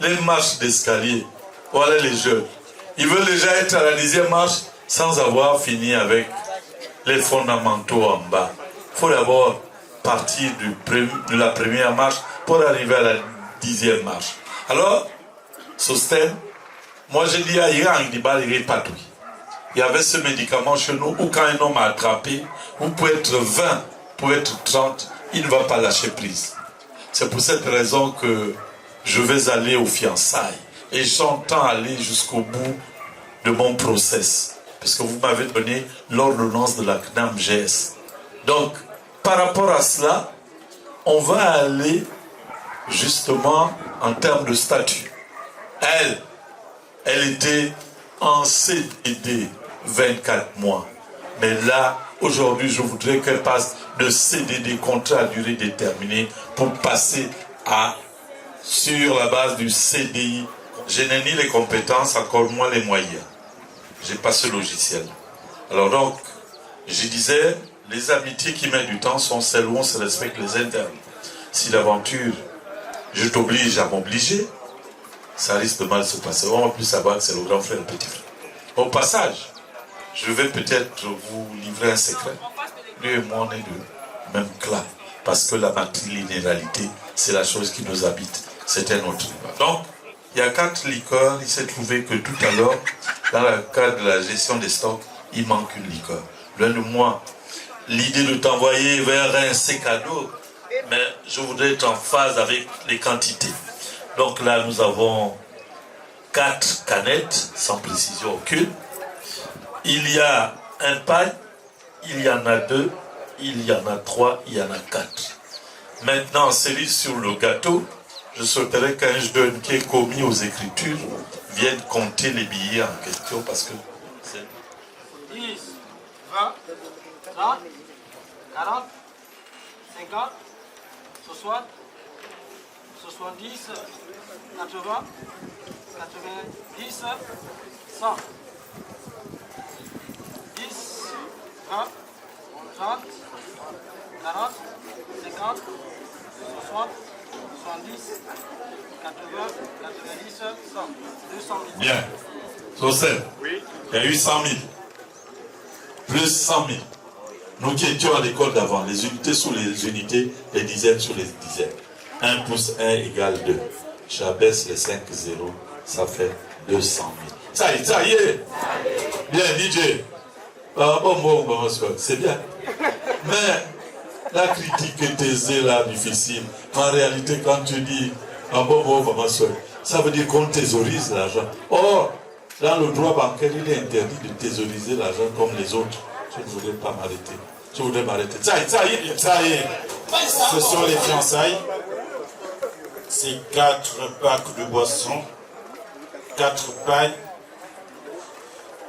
Les marches d'escalier, voilà les jeunes. Ils veulent déjà être à la 10e marche sans avoir fini avec les fondamentaux en bas. Il faut d'abord partir de la première marche pour arriver à la 10e marche. Alors, Sosten, moi je dis à Yang il y avait ce médicament chez nous où quand un homme a attrapé, vous pouvez être 20, vous pouvez être 30, il ne va pas lâcher prise. C'est pour cette raison que je vais aller aux fiançailles et j'entends aller jusqu'au bout de mon process. Parce que vous m'avez donné l'ordonnance de la CNAM-GS. Donc, par rapport à cela, on va aller justement en termes de statut. Elle était en CDD 24 mois. Mais là, aujourd'hui, je voudrais qu'elle passe de CDD, contrat à durée déterminée, pour passer sur la base du CDI. Je n'ai ni les compétences, encore moins les moyens. Je n'ai pas ce logiciel. Alors donc, je disais, les amitiés qui mettent du temps sont celles où on se respecte les internes. Si l'aventure, je t'oblige à m'obliger, ça risque de mal se passer. On va plus savoir que c'est le grand frère et le petit frère. Au passage, je vais peut-être vous livrer un secret. Lui et moi, on est de même clan. Parce que la matrilinéalité, c'est la chose qui nous habite. C'est un autre débat. Donc, il y a 4 liqueurs. Il s'est trouvé que tout à l'heure, dans le cadre de la gestion des stocks, il manque une liqueur. L'un de moi, l'idée de t'envoyer vers un cadeau, mais je voudrais être en phase avec les quantités. Donc là, nous avons 4 canettes, sans précision aucune. Il y a un paille, il y en a 2, il y en a 3, il y en a 4. Maintenant, celui sur le gâteau, je souhaiterais qu'un jeune qui est commis aux Écritures vienne compter les billets en question parce que c'est... 10, 20, 30, 40, 50, 60, 70, 80, 90, 100. 10, 20, 30, 40, 50, 60, 70, 80, 90, 100. 200 000. Bien. Socène, Oui. il y a eu 100 000. Plus 100 000. Nous qui étions à l'école d'avant, les unités sur les unités, les dizaines sur les dizaines. 1 plus 1 égale 2. J'abaisse les 5 zéros, ça fait 200 000. Ça y est. Bien, DJ. C'est bien. Mais la critique est aisée là, difficile. En réalité, quand tu dis ça veut dire qu'on thésaurise l'argent. Or, dans le droit bancaire, il est interdit de thésauriser l'argent comme les autres. Je ne voudrais pas m'arrêter. Je voudrais m'arrêter. Ça y est. Ce sont les fiançailles. C'est 4 packs de boissons, 4 pailles,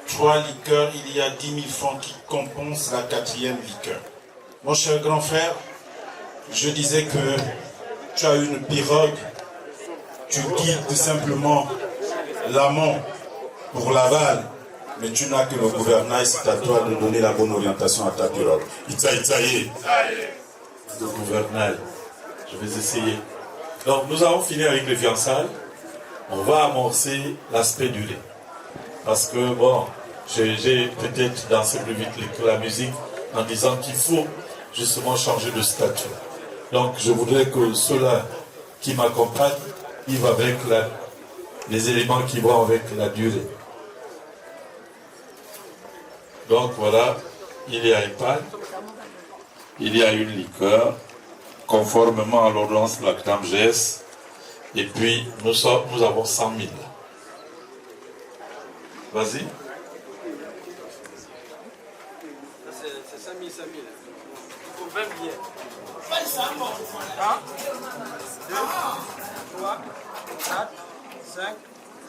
3 liqueurs. Il y a 10 000 francs qui compensent la 4e liqueur. Mon cher grand frère, je disais que tu as une pirogue, tu guides tout simplement l'amont pour l'aval, mais tu n'as que le gouvernail, c'est à toi de donner la bonne orientation à ta pirogue. Itzaïe. Le gouvernail. Je vais essayer. Donc nous avons fini avec les fiançailles. On va amorcer l'aspect durée. Parce que bon, j'ai peut-être dansé plus vite que la musique en disant qu'il faut justement changer de statut. Donc je voudrais que ceux-là qui m'accompagnent vivent avec les éléments qui vont avec la durée. Donc voilà, il y a une paille, il y a une liqueur, conformément à l'ordonnance de la CNAMGS, et puis nous avons 100 000. Vas-y. C'est 5 000. Il faut 20 billets. 1, 2, 3, 4, 5,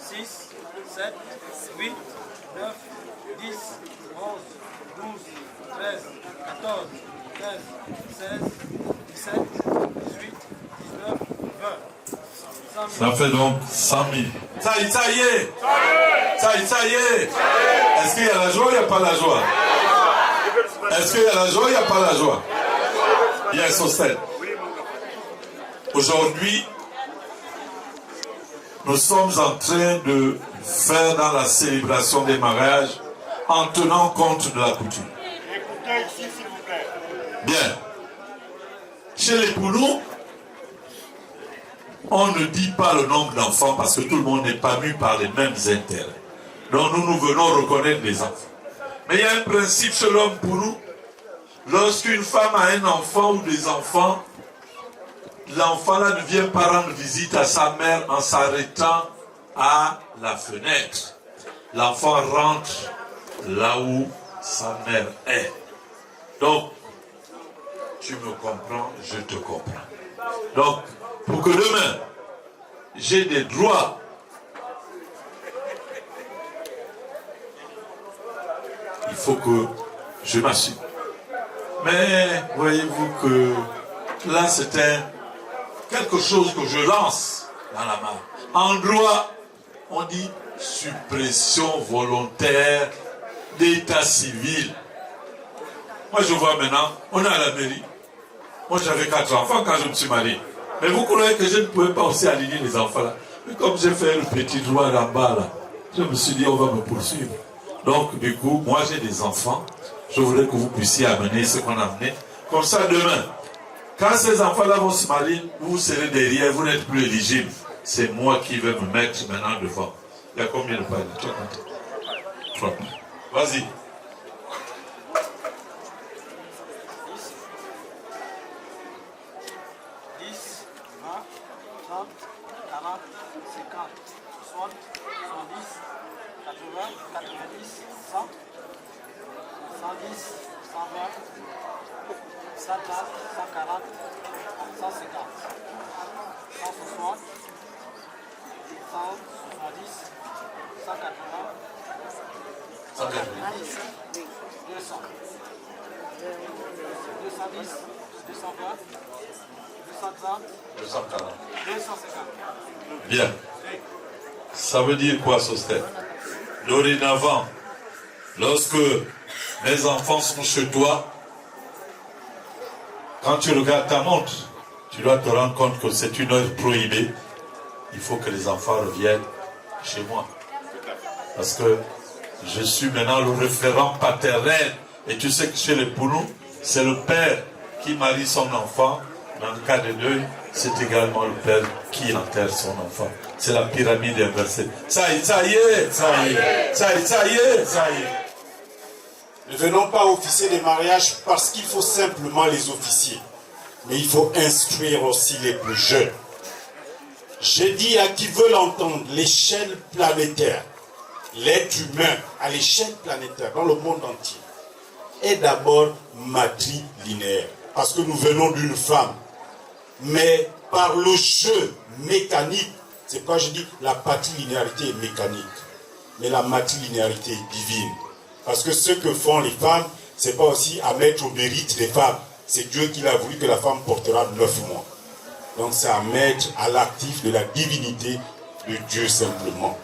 6, 7, 8, 9, 10, 11, 12, 13, 14, 15, 16, 17, 18, 19, 20. Ça fait donc 100 000. Ça y est. Est-ce qu'il y a la joie ou il n'y a pas la joie? Est-ce qu'il y a la joie ou il n'y a pas la joie? Yes, Hostel. Aujourd'hui, nous sommes en train de faire dans la célébration des mariages en tenant compte de la coutume. Écoutez ici, s'il vous plaît. Bien. Chez les Poulous, on ne dit pas le nombre d'enfants parce que tout le monde n'est pas mu par les mêmes intérêts. Donc nous venons reconnaître les enfants. Mais il y a un principe chez l'homme Poulou. Lorsqu'une femme a un enfant ou des enfants, l'enfant là ne vient pas rendre visite à sa mère en s'arrêtant à la fenêtre. L'enfant rentre là où sa mère est. Donc, tu me comprends, je te comprends. Donc, pour que demain, j'ai des droits. Il faut que je m'assume. Mais voyez-vous que là, c'était quelque chose que je lance dans la main. En droit, on dit suppression volontaire d'état civil. Moi, je vois maintenant, on est à la mairie. Moi, j'avais 4 enfants quand je me suis marié. Mais vous croyez que je ne pouvais pas aussi aligner les enfants là? Mais comme j'ai fait le petit droit en bas là, je me suis dit, on va me poursuivre. Donc, du coup, moi, j'ai des enfants. Je voudrais que vous puissiez amener ce qu'on a amené. Comme ça, demain, quand ces enfants-là vont se marier, vous serez derrière, vous n'êtes plus éligible. C'est moi qui vais me mettre maintenant devant. Il y a combien de pages? 3. Vas-y. 240. Bien. Ça veut dire quoi, Sosthène? Dorénavant, lorsque mes enfants sont chez toi, quand tu regardes ta montre, tu dois te rendre compte que c'est une heure prohibée. Il faut que les enfants reviennent chez moi. Parce que je suis maintenant le référent paternel. Et tu sais que chez les Poulous, c'est le père qui marie son enfant. Dans le cas de deuil, c'est également le père qui enterre son enfant. C'est la pyramide inversée. Ça y est. Ne venons pas officier des mariages parce qu'il faut simplement les officier. Mais il faut instruire aussi les plus jeunes. J'ai dit à qui veut l'entendre, l'échelle planétaire, l'être humain à l'échelle planétaire, dans le monde entier, est d'abord matrilinéaire. Parce que nous venons d'une femme. Mais par le jeu mécanique, c'est pourquoi je dis la patrilinéarité est mécanique. Mais la matrilinéarité est divine. Parce que ce que font les femmes, c'est pas aussi à mettre au mérite des femmes. C'est Dieu qui l'a voulu que la femme portera 9 mois. Donc c'est à mettre à l'actif de la divinité de Dieu simplement.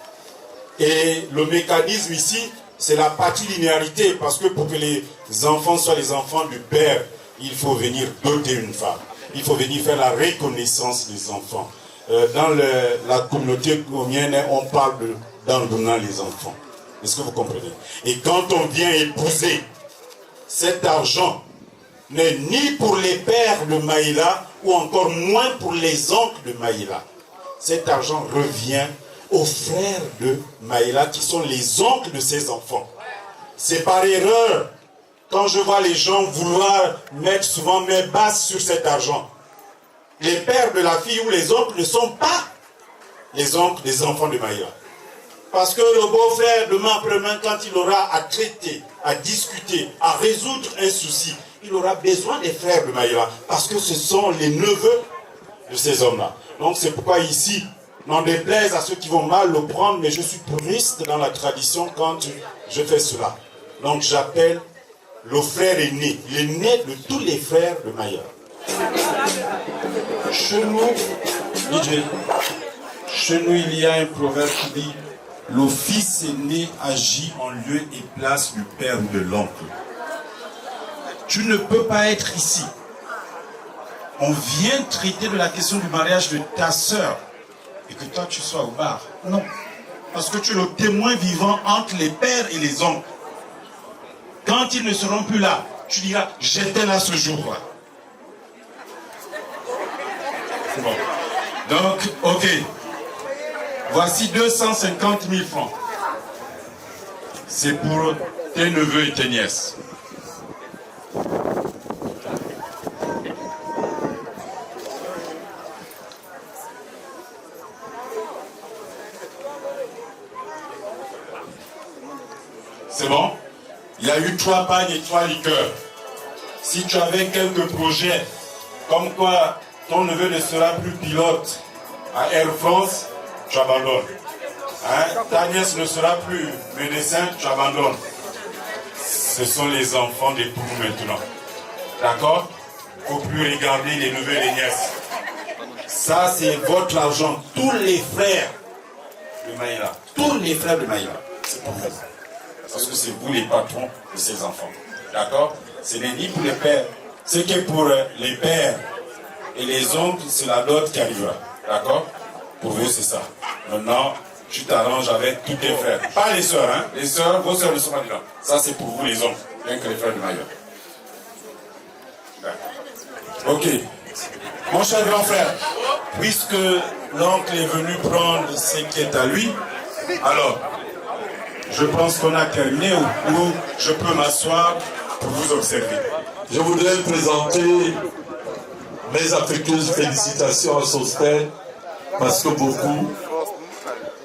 Et le mécanisme ici, c'est la patrilinéarité. Parce que pour que les enfants soient les enfants du Père, il faut venir doter une femme. Il faut venir faire la reconnaissance des enfants. Dans la communauté comienne, on parle d'endonnant les enfants. Est-ce que vous comprenez? Et quand on vient épouser, cet argent n'est ni pour les pères de Maïla, ou encore moins pour les oncles de Maïla. Cet argent revient aux frères de Maïla, qui sont les oncles de ses enfants. C'est par erreur. Quand je vois les gens vouloir mettre souvent mes bases sur cet argent, les pères de la fille ou les oncles ne sont pas les oncles des enfants de Maïla. Parce que le beau-frère, demain après-demain, quand il aura à traiter, à discuter, à résoudre un souci, il aura besoin des frères de Maïla. Parce que ce sont les neveux de ces hommes-là. Donc c'est pourquoi ici, n'en déplaise à ceux qui vont mal le prendre, mais je suis puriste dans la tradition quand je fais cela. Donc j'appelle le frère aîné. Il est né de tous les frères de Maïla. Chez nous, il y a un proverbe qui dit « Le fils aîné agit en lieu et place du père ou de l'oncle ». Tu ne peux pas être ici. On vient traiter de la question du mariage de ta sœur et que toi tu sois au bar. Non. Parce que tu es le témoin vivant entre les pères et les oncles. Quand ils ne seront plus là, tu diras « J'étais là ce jour-là ». C'est bon. Donc, ok. Voici 250 000 francs. C'est pour tes neveux et tes nièces. C'est bon? Il y a eu 3 pagnes et 3 liqueurs. Si tu avais quelques projets, comme quoi ton neveu ne sera plus pilote à Air France, tu abandonnes. Hein? Ta nièce ne sera plus médecin, tu abandonnes. Ce sont les enfants d'époux maintenant. D'accord? Il ne faut plus regarder les neveux et les nièces. Ça, c'est votre argent. Tous les frères de Maïla. Tous les frères de Maïla. C'est pour vous. Parce que c'est vous les patrons de ces enfants. D'accord? Ce n'est ni pour les pères. Ce qui est pour les pères et les oncles, c'est la dot qui arrivera. D'accord? Pour vous, c'est ça. Maintenant, tu t'arranges avec tous tes frères. Pas les sœurs, hein? Les sœurs, vos sœurs ne sont pas dedans. Ça, c'est pour vous, les oncles. Rien que les frères de Maïla. Ok. Mon cher grand frère, puisque l'oncle est venu prendre ce qui est à lui, alors, je pense qu'on a terminé ou je peux m'asseoir pour vous observer. Je voudrais présenter mes affectueuses félicitations à Sosten parce que beaucoup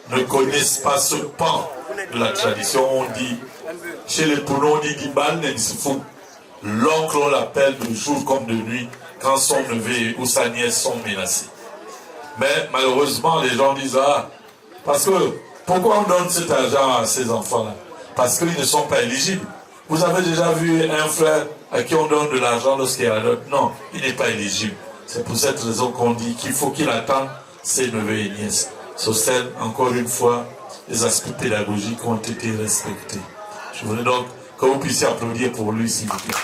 ne connaissent pas ce pan de la tradition. On dit, chez les Pounos, on dit Diban Nensifou. L'oncle, on l'appelle de jour comme de nuit quand son neveu ou sa nièce sont menacés. Mais malheureusement, les gens disent, ah, parce que pourquoi on donne cet argent à ces enfants-là? Parce qu'ils ne sont pas éligibles. Vous avez déjà vu un frère à qui on donne de l'argent lorsqu'il y a l'autre? Non, il n'est pas éligible. C'est pour cette raison qu'on dit qu'il faut qu'il attende ses neveux et nièces. Sosten, encore une fois, les aspects pédagogiques ont été respectés. Je voudrais donc que vous puissiez applaudir pour lui, s'il vous plaît.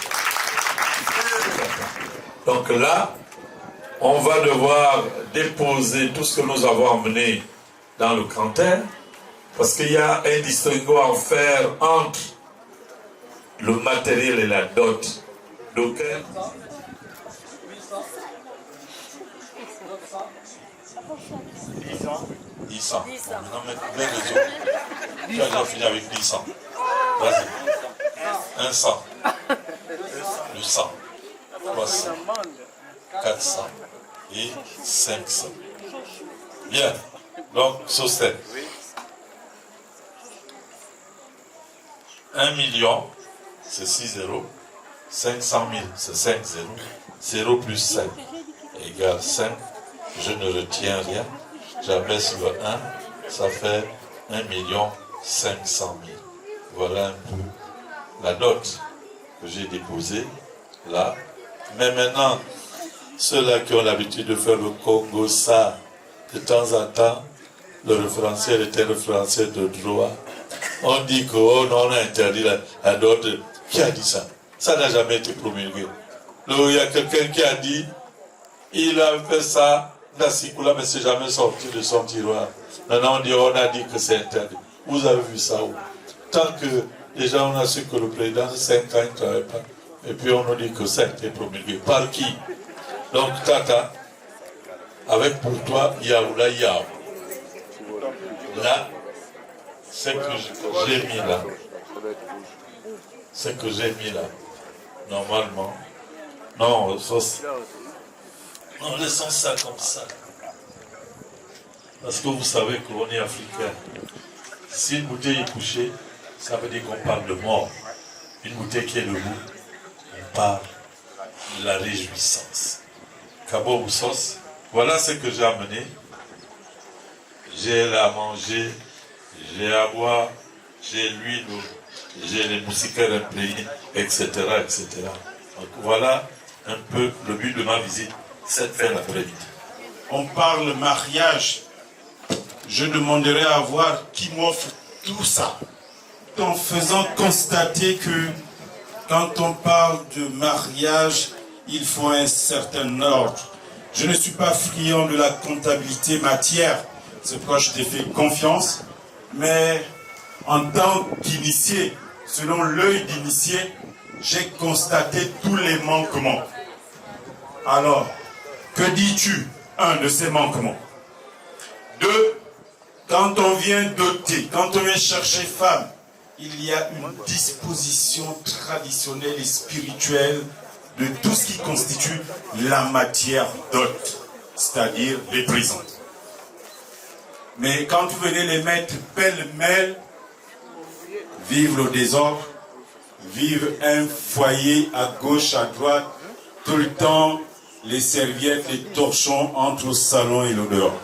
Donc là, on va devoir déposer tout ce que nous avons emmené dans le canter, parce qu'il y a un distinguo à faire entre le matériel et la dot. Donc, 10 ans. Maintenant, mets les autres. Tu as déjà fini avec 10 ans. Vas-y. 100. 200. 300. 400. Et 500. Bien. Donc, Sosten. 1 million, c'est 6 zéros. 500 000, c'est 5 zéros. 0 plus 5 égale 5. Je ne retiens rien. J'abaisse le 1. Ça fait 1 500 000. Voilà un peu la dot que j'ai déposée là. Mais maintenant, ceux-là qui ont l'habitude de faire le Congo, ça, de temps en temps, le référentiel était un référentiel de droit. On dit que oh non, on a interdit la dot. Qui a dit ça? Ça n'a jamais été promulgué. Il y a quelqu'un qui a dit, il a fait ça, Nasikoula, mais c'est jamais sorti de son tiroir. Maintenant on a dit que c'est interdit. Vous avez vu ça où? Tant que les gens ont su que le président de 5 ans ne travaille pas, et puis on nous dit que ça a été promulgué. Par qui? Donc Tata, avec pour toi Yaoula Yao. Là, c'est que j'ai mis là. C'est que j'ai mis là. Normalement. Non, non, laissons ça comme ça. Parce que vous savez qu'on est africain. Si une bouteille est couchée, ça veut dire qu'on parle de mort. Une bouteille qui est debout, on parle de la réjouissance. Kabo Boussos, voilà ce que j'ai amené. J'ai à manger, j'ai à boire, j'ai l'huile, j'ai les moustiquaires imprégnés, etc., etc. Donc voilà un peu le but de ma visite cette fin d'après-midi. On parle mariage. Je demanderai à voir qui m'offre tout ça. En faisant constater que quand on parle de mariage, il faut un certain ordre. Je ne suis pas friand de la comptabilité matière. C'est pourquoi je t'ai fait confiance. Mais en tant qu'initié, selon l'œil d'initié, j'ai constaté tous les manquements. Alors, que dis-tu, un de ces manquements? 2, quand on vient doter, quand on vient chercher femme, il y a une disposition traditionnelle et spirituelle de tout ce qui constitue la matière dot, c'est-à-dire les prisons. Mais quand vous venez les mettre pêle-mêle, vivre le désordre, vivre un foyer à gauche, à droite, tout le temps les serviettes, les torchons entre le salon et le dehors.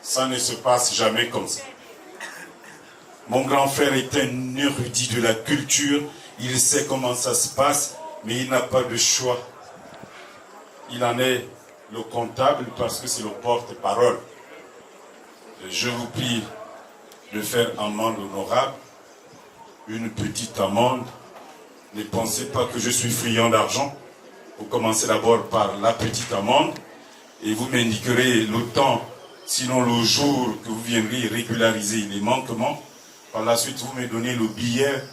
Ça ne se passe jamais comme ça. Mon grand frère est un érudit de la culture. Il sait comment ça se passe, mais il n'a pas de choix. Il en est le comptable parce que c'est le porte-parole. Je vous prie de faire amende honorable, une petite amende. Ne pensez pas que je suis friand d'argent. Vous commencez d'abord par la petite amende et vous m'indiquerez le temps, sinon le jour que vous viendrez régulariser les manquements. Par la suite, vous me donnez le billet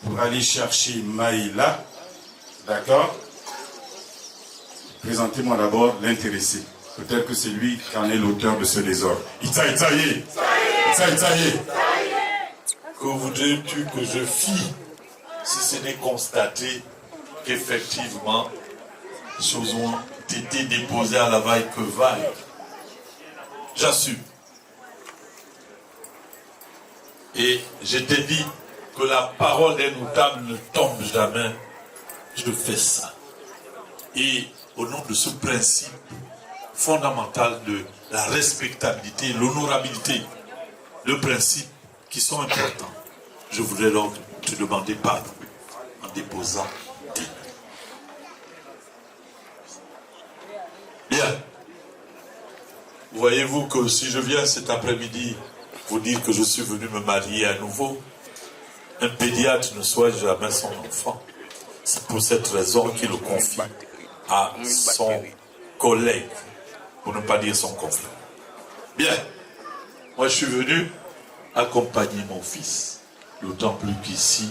pour aller chercher Maïla. D'accord? Présentez-moi d'abord l'intéressé. Peut-être que c'est lui qui en est l'auteur de ce désordre. Itaïtaïe! Que voudrais-tu que je fie si ce n'est constaté qu'effectivement, les choses ont été déposées à la vaille que vaille? J'assume. Et je t'ai dit que la parole des notables ne tombe jamais. Je fais ça. Et au nom de ce principe fondamental de la respectabilité, l'honorabilité, le principe qui sont importants, je voudrais donc te demander pardon en déposant tes noms. Bien. Voyez-vous que si je viens cet après-midi vous dire que je suis venu me marier à nouveau, un pédiatre ne souhaite jamais son enfant. C'est pour cette raison qu'il le confie à son collègue, pour ne pas dire son confrère. Bien, moi je suis venu accompagner mon fils, d'autant plus qu'ici,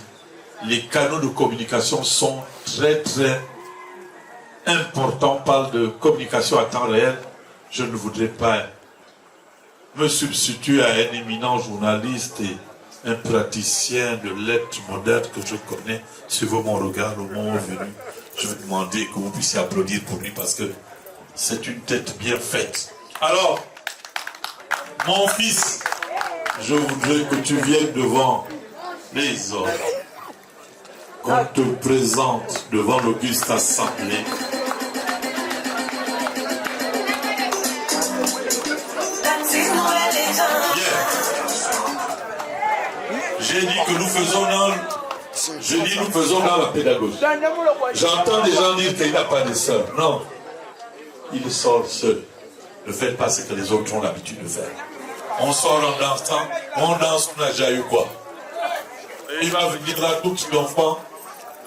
les canaux de communication sont très très importants. On parle de communication à temps réel. Je ne voudrais pas me substituer à un éminent journaliste et un praticien de lettres modernes que je connais. Suivez mon regard au moment venu. Je vais demander que vous puissiez applaudir pour lui parce que c'est une tête bien faite. Alors, mon fils, je voudrais que tu viennes devant les hommes, qu'on te présente devant l'auguste assemblée. J'ai dit que nous faisons dans la pédagogie. J'entends des gens dire qu'il n'a pas de sœur. Non. Il sort seul. Ne faites pas ce que les autres ont l'habitude de faire. On sort en dansant, on danse, on n'a déjà eu quoi. Et il va venir là tout l'enfant.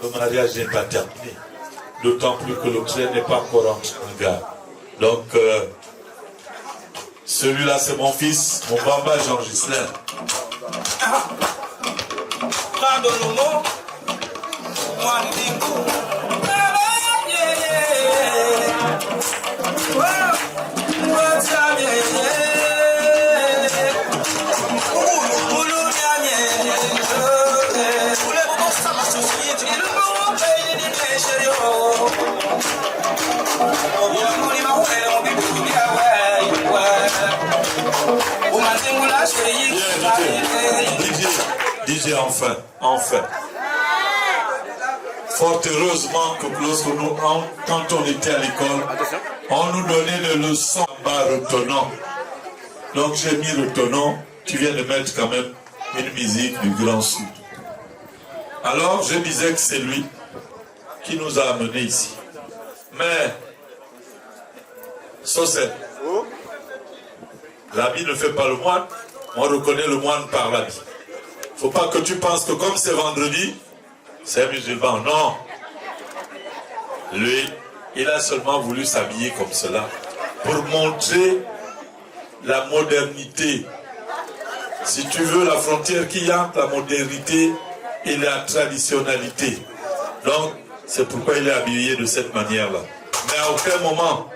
Le mariage n'est pas terminé. D'autant plus que le train n'est pas encore entré en gare. Donc, celui-là c'est mon fils, mon bamba Jean Gislain. DJ, enfin. Fort heureusement que lorsque quand on était à l'école, on nous donnait des leçons bas retenant. Donc j'ai mis retenant, tu viens de mettre quand même une musique du Grand Sud. Alors je disais que c'est lui qui nous a amenés ici. Mais, Sosen, l'habit ne fait pas le moine, on reconnaît le moine par l'habit. Faut pas que tu penses que comme c'est vendredi, c'est un musulman. Non. Lui, il a seulement voulu s'habiller comme cela pour montrer la modernité. Si tu veux, la frontière qu'il y a entre la modernité et la traditionnalité. Donc, c'est pourquoi il est habillé de cette manière-là. Mais à aucun moment,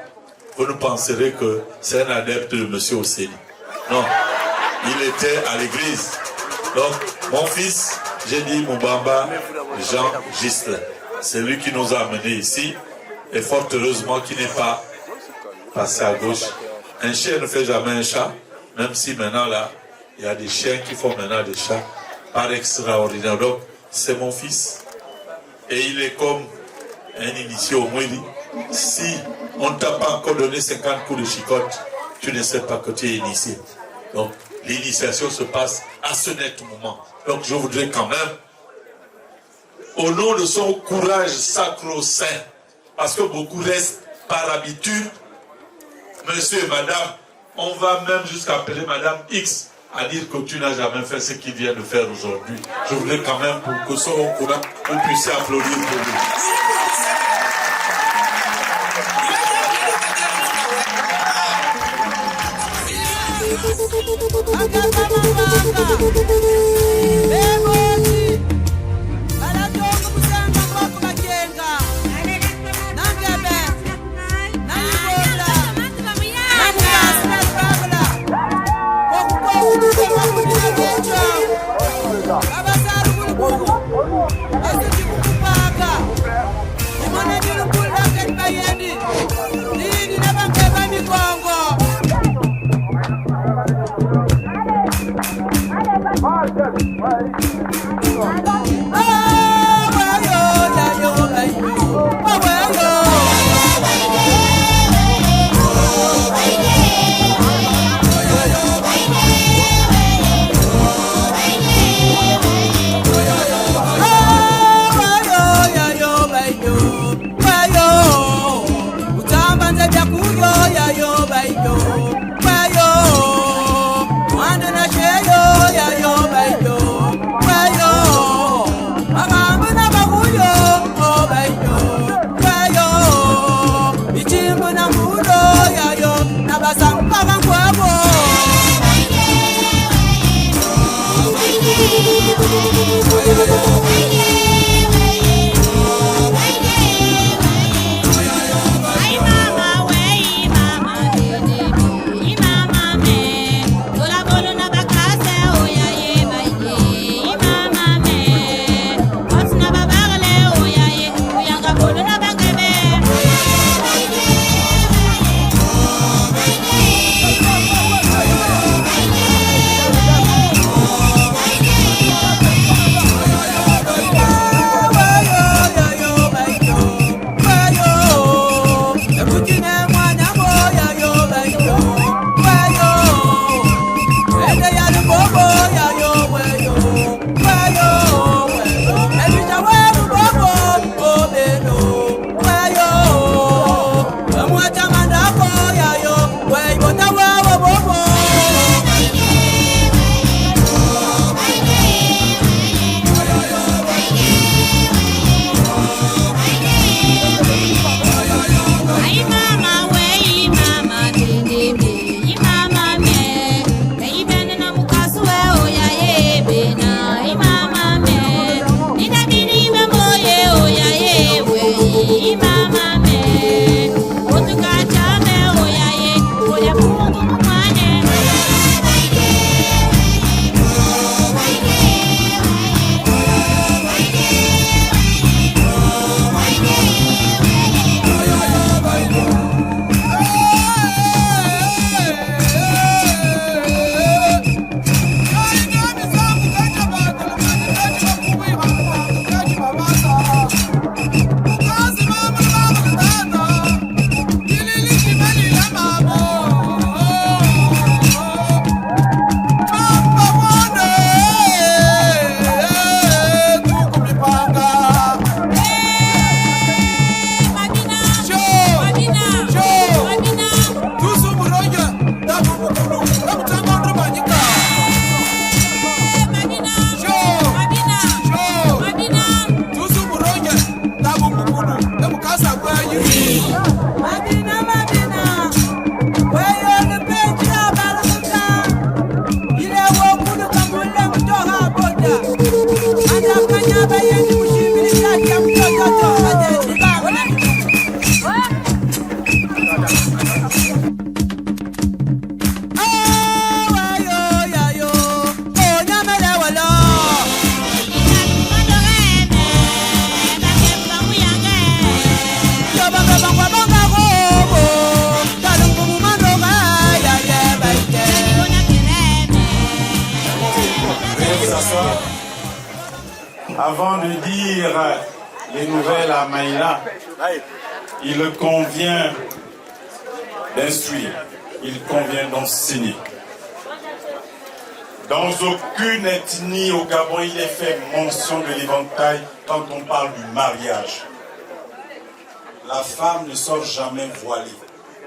vous ne penserez que c'est un adepte de M. Osseni. Non. Il était à l'église. Donc, mon fils, j'ai dit mon bamba Jean Gislain. C'est lui qui nous a amenés ici. Et fort heureusement qu'il n'est pas passé à gauche. Un chien ne fait jamais un chat. Même si maintenant là, il y a des chiens qui font maintenant des chats par extraordinaire. Donc, c'est mon fils. Et il est comme un initié au Mouili. si on ne t'a pas encore donné 50 coups de chicotte, tu ne sais pas que tu es initié. Donc, l'initiation se passe à ce net moment. Donc, je voudrais quand même, au nom de son courage sacro-saint, parce que beaucoup restent par habitude, monsieur et madame, on va même jusqu'à appeler madame X à dire que tu n'as jamais fait ce qu'il vient de faire aujourd'hui. Je voudrais quand même, pour que son courage, vous puissiez applaudir pour lui. Avant de dire les nouvelles à Maïla, Il convient d'instruire, il convient d'enseigner. Dans aucune ethnie au Gabon, il est fait mention de l'éventail quand on parle du mariage. La femme ne sort jamais voilée,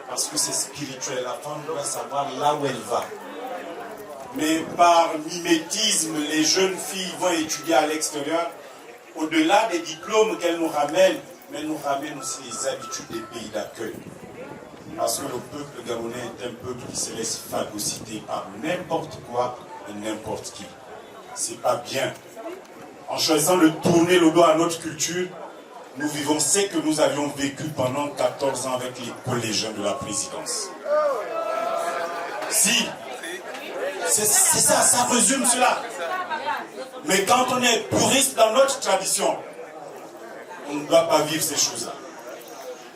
parce que c'est spirituel. La femme doit savoir là où elle va. Mais par mimétisme, les jeunes filles vont étudier à l'extérieur, au-delà des diplômes qu'elles nous ramènent, mais elles nous ramènent aussi les habitudes des pays d'accueil. Parce que le peuple gabonais est un peuple qui se laisse phagocyter par n'importe quoi et n'importe qui. C'est pas bien. En choisissant de tourner le dos à notre culture, nous vivons ce que nous avions vécu pendant 14 ans avec les collégiens de la présidence. Si, c'est ça, ça résume cela. Mais quand on est puriste dans notre tradition, on ne doit pas vivre ces choses-là.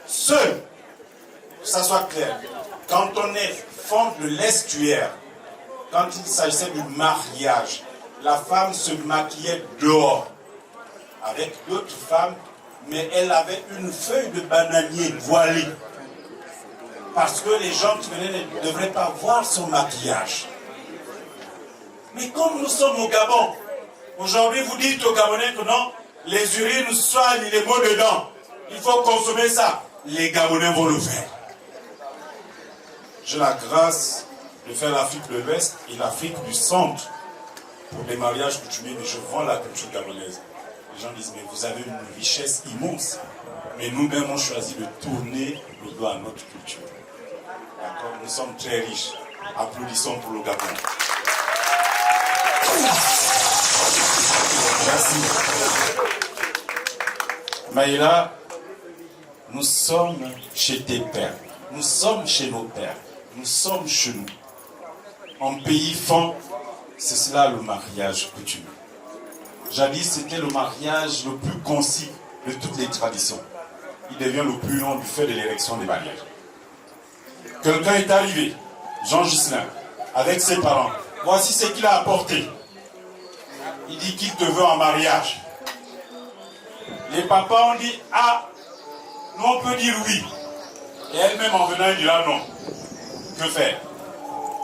Seul, que ça soit clair, quand on est femme de l'estuaire, quand il s'agissait du mariage, la femme se maquillait dehors avec d'autres femmes, mais elle avait une feuille de bananier voilée. Parce que les gens qui venaient ne devraient pas voir son maquillage. Mais comme nous sommes au Gabon, aujourd'hui vous dites aux Gabonais que non, les urines soignent les maux dedans. Il faut consommer ça. Les Gabonais vont le faire. J'ai la grâce de faire l'Afrique de l'Ouest et l'Afrique du Centre pour les mariages coutumiers, mais je vends la culture gabonaise. Les gens disent, mais vous avez une richesse immense. Mais nous-mêmes, on choisit de tourner le dos à notre culture. D'accord? Nous sommes très riches. Applaudissons pour le Gabon. Merci. Maïla, nous sommes chez tes pères. Nous sommes chez nos pères. Nous sommes chez nous. En pays fan, c'est cela le mariage coutumier. Jadis, c'était le mariage le plus concis de toutes les traditions. Il devient le plus long du fait de l'érection des barrières. Quelqu'un est arrivé, Jean Ghislain, avec ses parents. Voici ce qu'il a apporté. Il dit qu'il te veut en mariage. Les papas ont dit, ah, nous on peut dire oui. Et elle-même en venant, elle dira non. Que faire?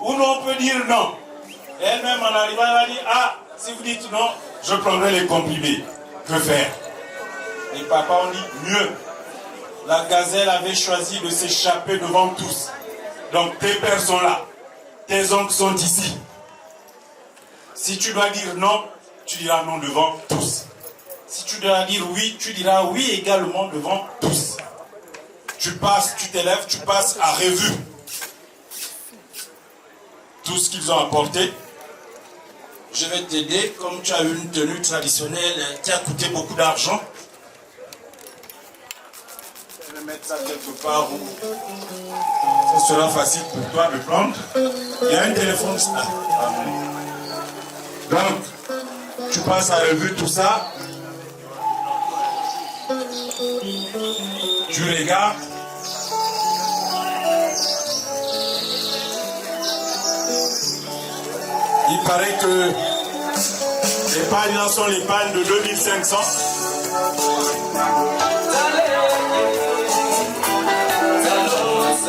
Ou nous on peut dire non. Et elle-même en arrivant, elle va dire, ah, si vous dites non, je prendrai les comprimés. Que faire? Les papas ont dit mieux. La gazelle avait choisi de s'échapper devant tous. Donc tes pères sont là. Tes oncles sont ici. Si tu dois dire non, tu diras non devant tous. Si tu dois dire oui, tu diras oui également devant tous. Tu passes, tu t'élèves, tu passes à revue tout ce qu'ils ont apporté. Je vais t'aider, comme tu as eu une tenue traditionnelle qui a coûté beaucoup d'argent. Je vais mettre ça quelque part où ce sera facile pour toi de prendre. Il y a un téléphone là. Donc, tu passes à revue tout ça. Tu regardes. Il paraît que les pagnes là sont les pagnes de 2500.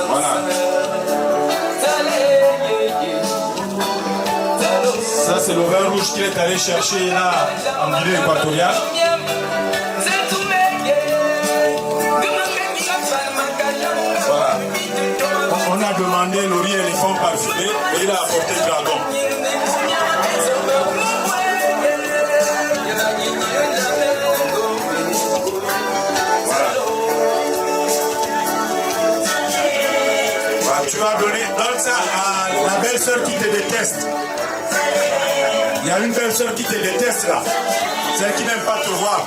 Voilà. Ça c'est le vin rouge qu'il est allé chercher là en Guinée équatoriale. Voilà. On a demandé le riz éléphant parfumé et il a apporté dragon. Tu vas donner, donne ça à la belle-sœur qui te déteste. Il y a une belle-sœur qui te déteste là. Celle qui n'aime pas te voir.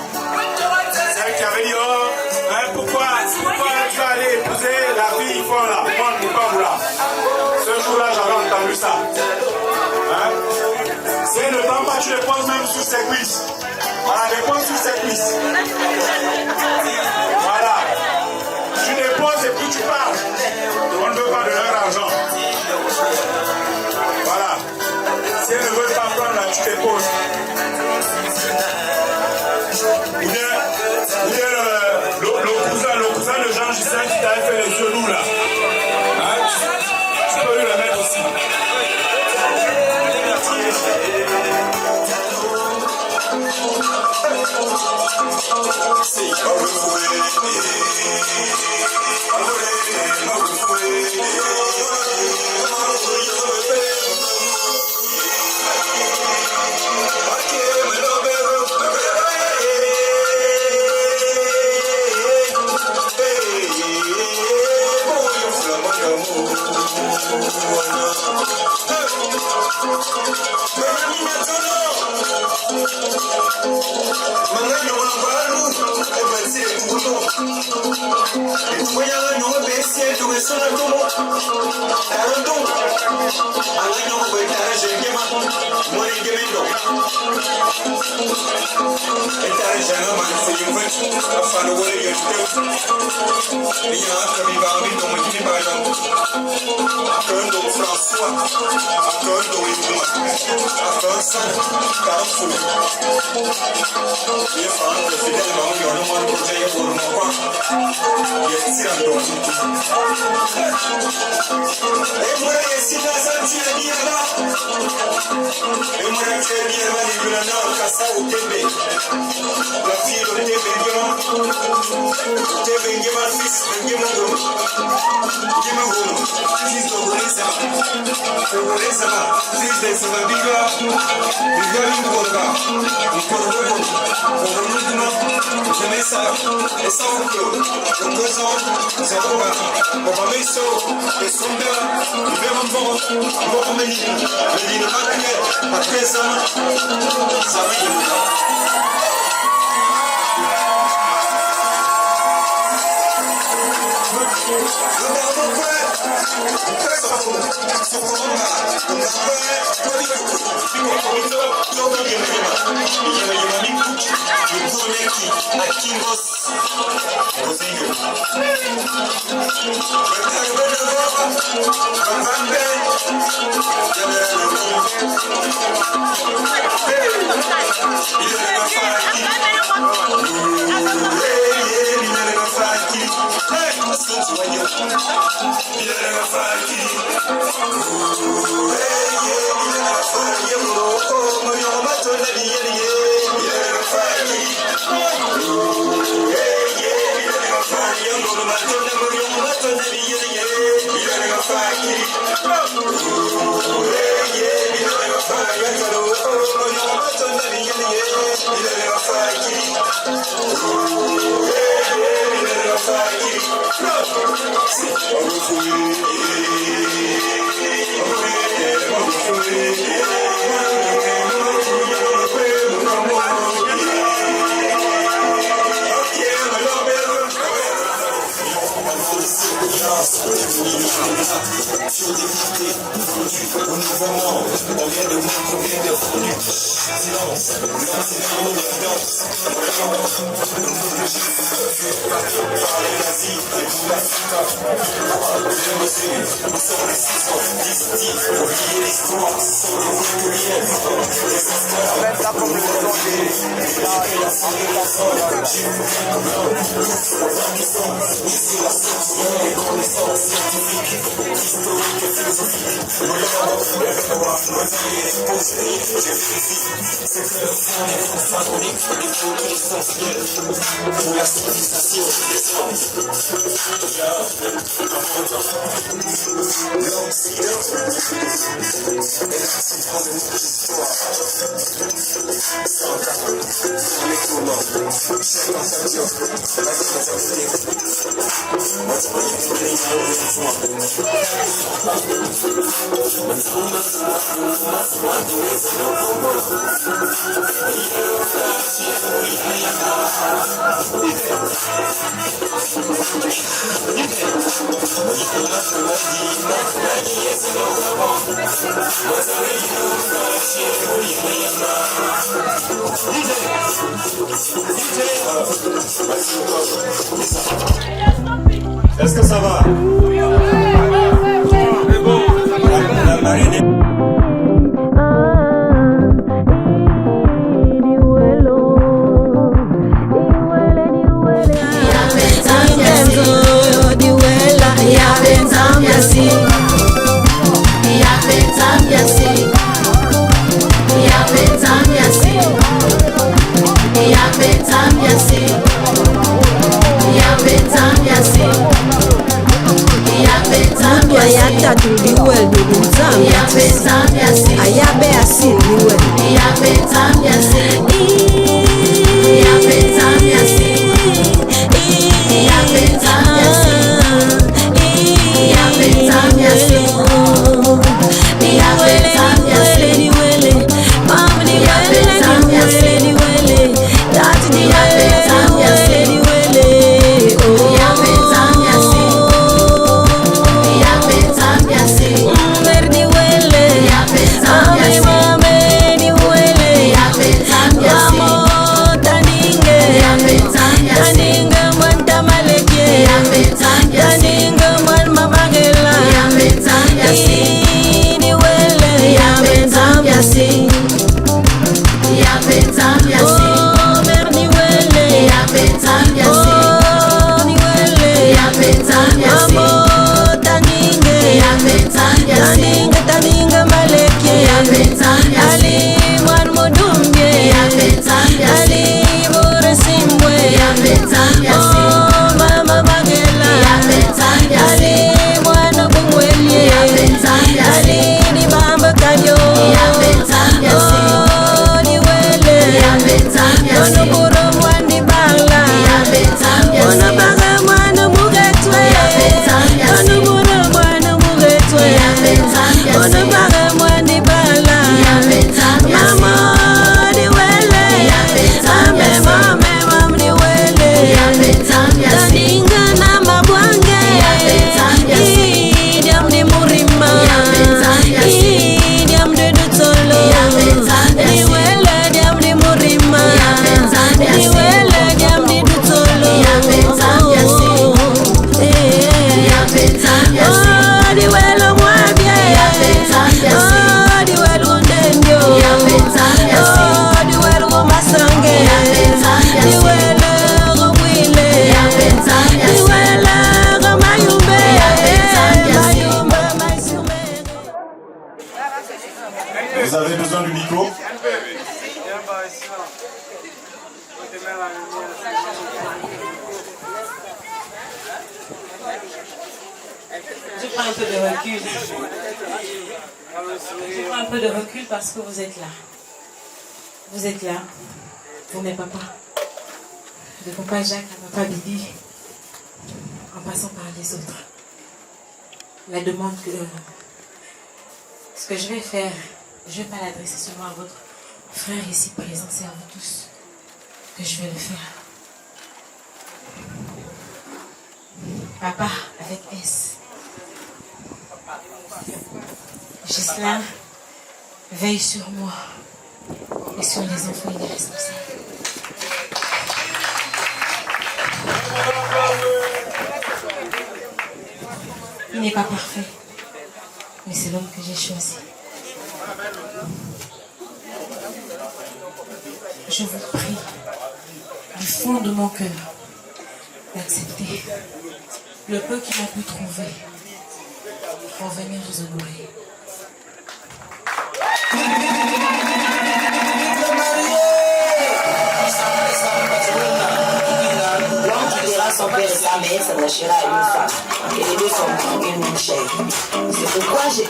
Celle qui avait dit, oh, hein, pourquoi tu vas aller épouser la fille, il faut la prendre là. Ce jour-là, j'avais entendu ça. Hein? Si elle ne prend pas, tu les poses même sur ses cuisses. Voilà, les poses sur ses cuisses. Voilà. Tu les poses et puis tu parles. On ne veut pas de leur argent. Voilà. Si elle ne veut pas prendre là, tu les poses. Ou bien le cousin de Jean Ghislain Est-ce que ça va? Vous avez besoin du micro? Je prends un peu de recul. Je prends un peu de recul parce que vous êtes là. Vous êtes là. Vous, mes papas. De papa Jacques à papa Bibi. En passant par les autres. La demande que... Ce que je vais faire, je ne vais pas l'adresser seulement à votre frère ici présent, c'est à vous tous que je vais le faire. Papa, avec S. Ghislain, veille sur moi et sur les enfants et les responsables. Il n'est pas parfait, mais c'est l'homme que j'ai choisi. Je vous prie, du fond de mon cœur, d'accepter le peu qu'il a pu trouver pour venir vous honorer. Son père et sa mère s'attachera à une femme. Et les deux sont une même chair. C'est pourquoi j'ai...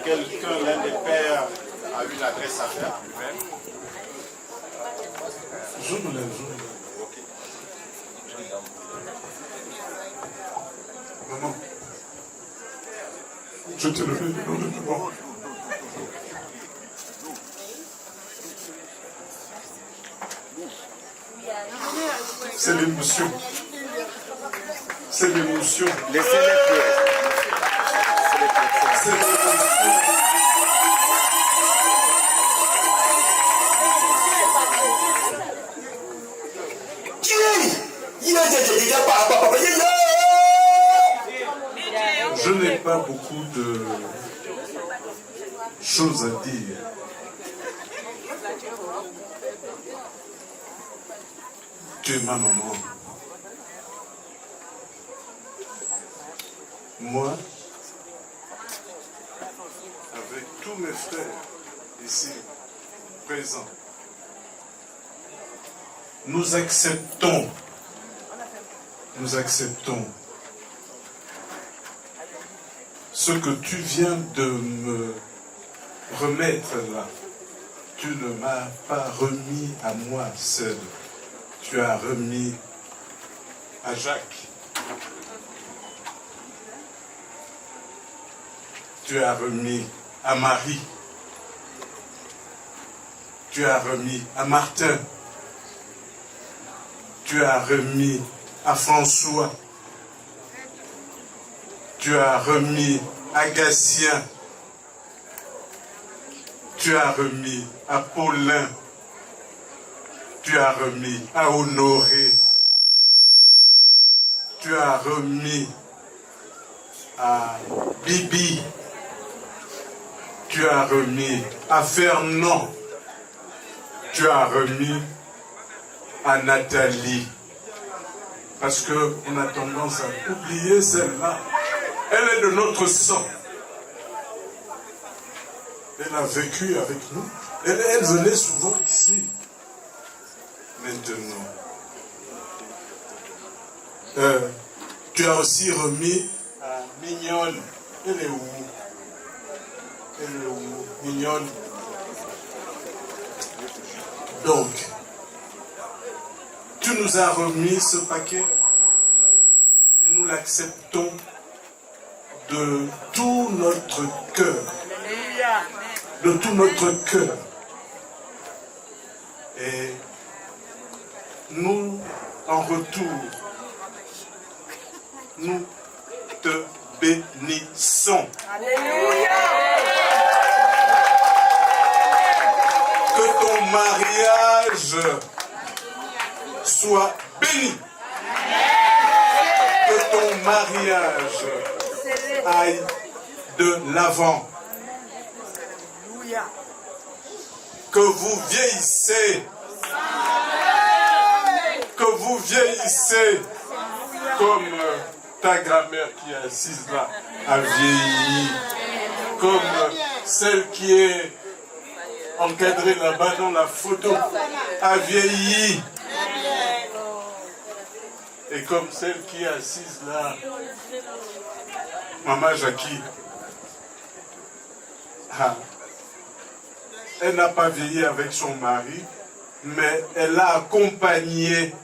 Quelqu'un, l'un des pères, a une adresse à faire lui-même. Je me lève. Maman, je te le fais au nom de maman. C'est l'émotion. C'est l'émotion. Laissez-les pleurer. C'est l'émotion. Je n'ai pas beaucoup de choses à dire. Tu es ma maman. Moi, avec tous mes frères ici présents, nous acceptons ce que tu viens de me remettre là. Tu ne m'as pas remis à moi seul. Tu as remis à Jacques. Tu as remis à Marie. Tu as remis à Martin. Tu as remis à François. Tu as remis à Gatien. Tu as remis à Paulin. Tu as remis à Honoré. tu as remis à Bibi, tu as remis à Fernand, tu as remis à Nathalie. Parce qu'on a tendance à oublier celle-là. Elle est de notre sang. Elle a vécu avec nous. Elle venait souvent ici. Maintenant. Tu as aussi remis à Mignonne. Elle est où? Elle est où? Mignonne. Donc, tu nous as remis ce paquet et nous l'acceptons de tout notre cœur. De tout notre cœur. Et nous, en retour, nous te bénissons. Que ton mariage soit béni. Que ton mariage aille de l'avant. Que vous vieillissez. Que vous vieillissez comme ta grand-mère qui est assise là a vieilli. Comme celle qui est encadrée là-bas dans la photo a vieilli. Et comme celle qui est assise là, Maman Jackie, elle n'a pas vieilli avec son mari, mais elle l'a accompagné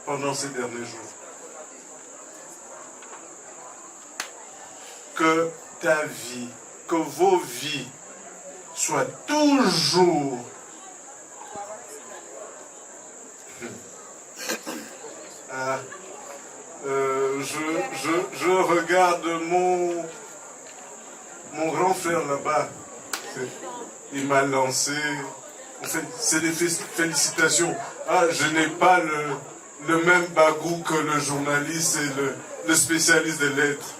pendant ces derniers jours. Que ta vie, que vos vies soient toujours je regarde mon grand frère là-bas. Il m'a lancé. En fait, c'est des félicitations. Je n'ai pas le même bagou que le journaliste et le spécialiste des lettres.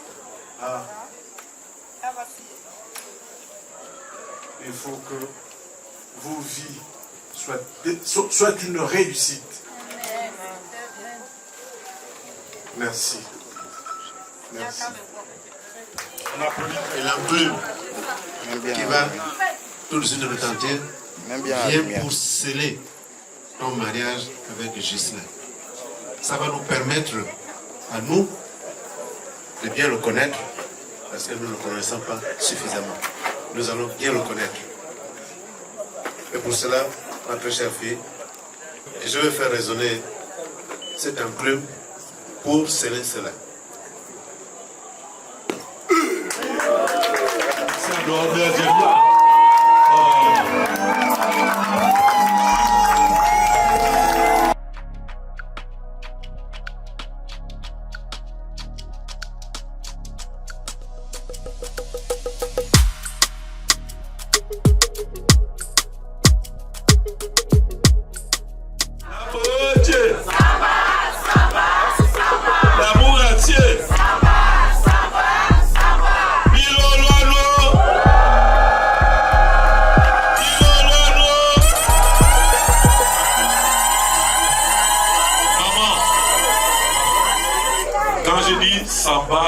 Il faut que vos vies soient une réussite. Merci. Merci. On applaudit. Et l'enclume qui va tout de suite retentir vient pour sceller ton mariage avec Ghislain. Ça va nous permettre à nous de bien le connaître parce que nous ne le connaissons pas suffisamment. Nous allons bien le connaître. Et pour cela, ma très chère fille, je vais faire résonner cette enclume pour sceller cela. Ça doit être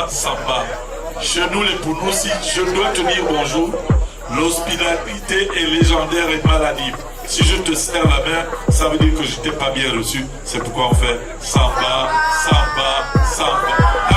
Samba. Chez nous les Pounous, si je dois te dire bonjour, l'hospitalité est légendaire et maladive. Si je te serre la main, ça veut dire que je t'ai pas bien reçu. C'est pourquoi on fait Samba, Samba, Samba.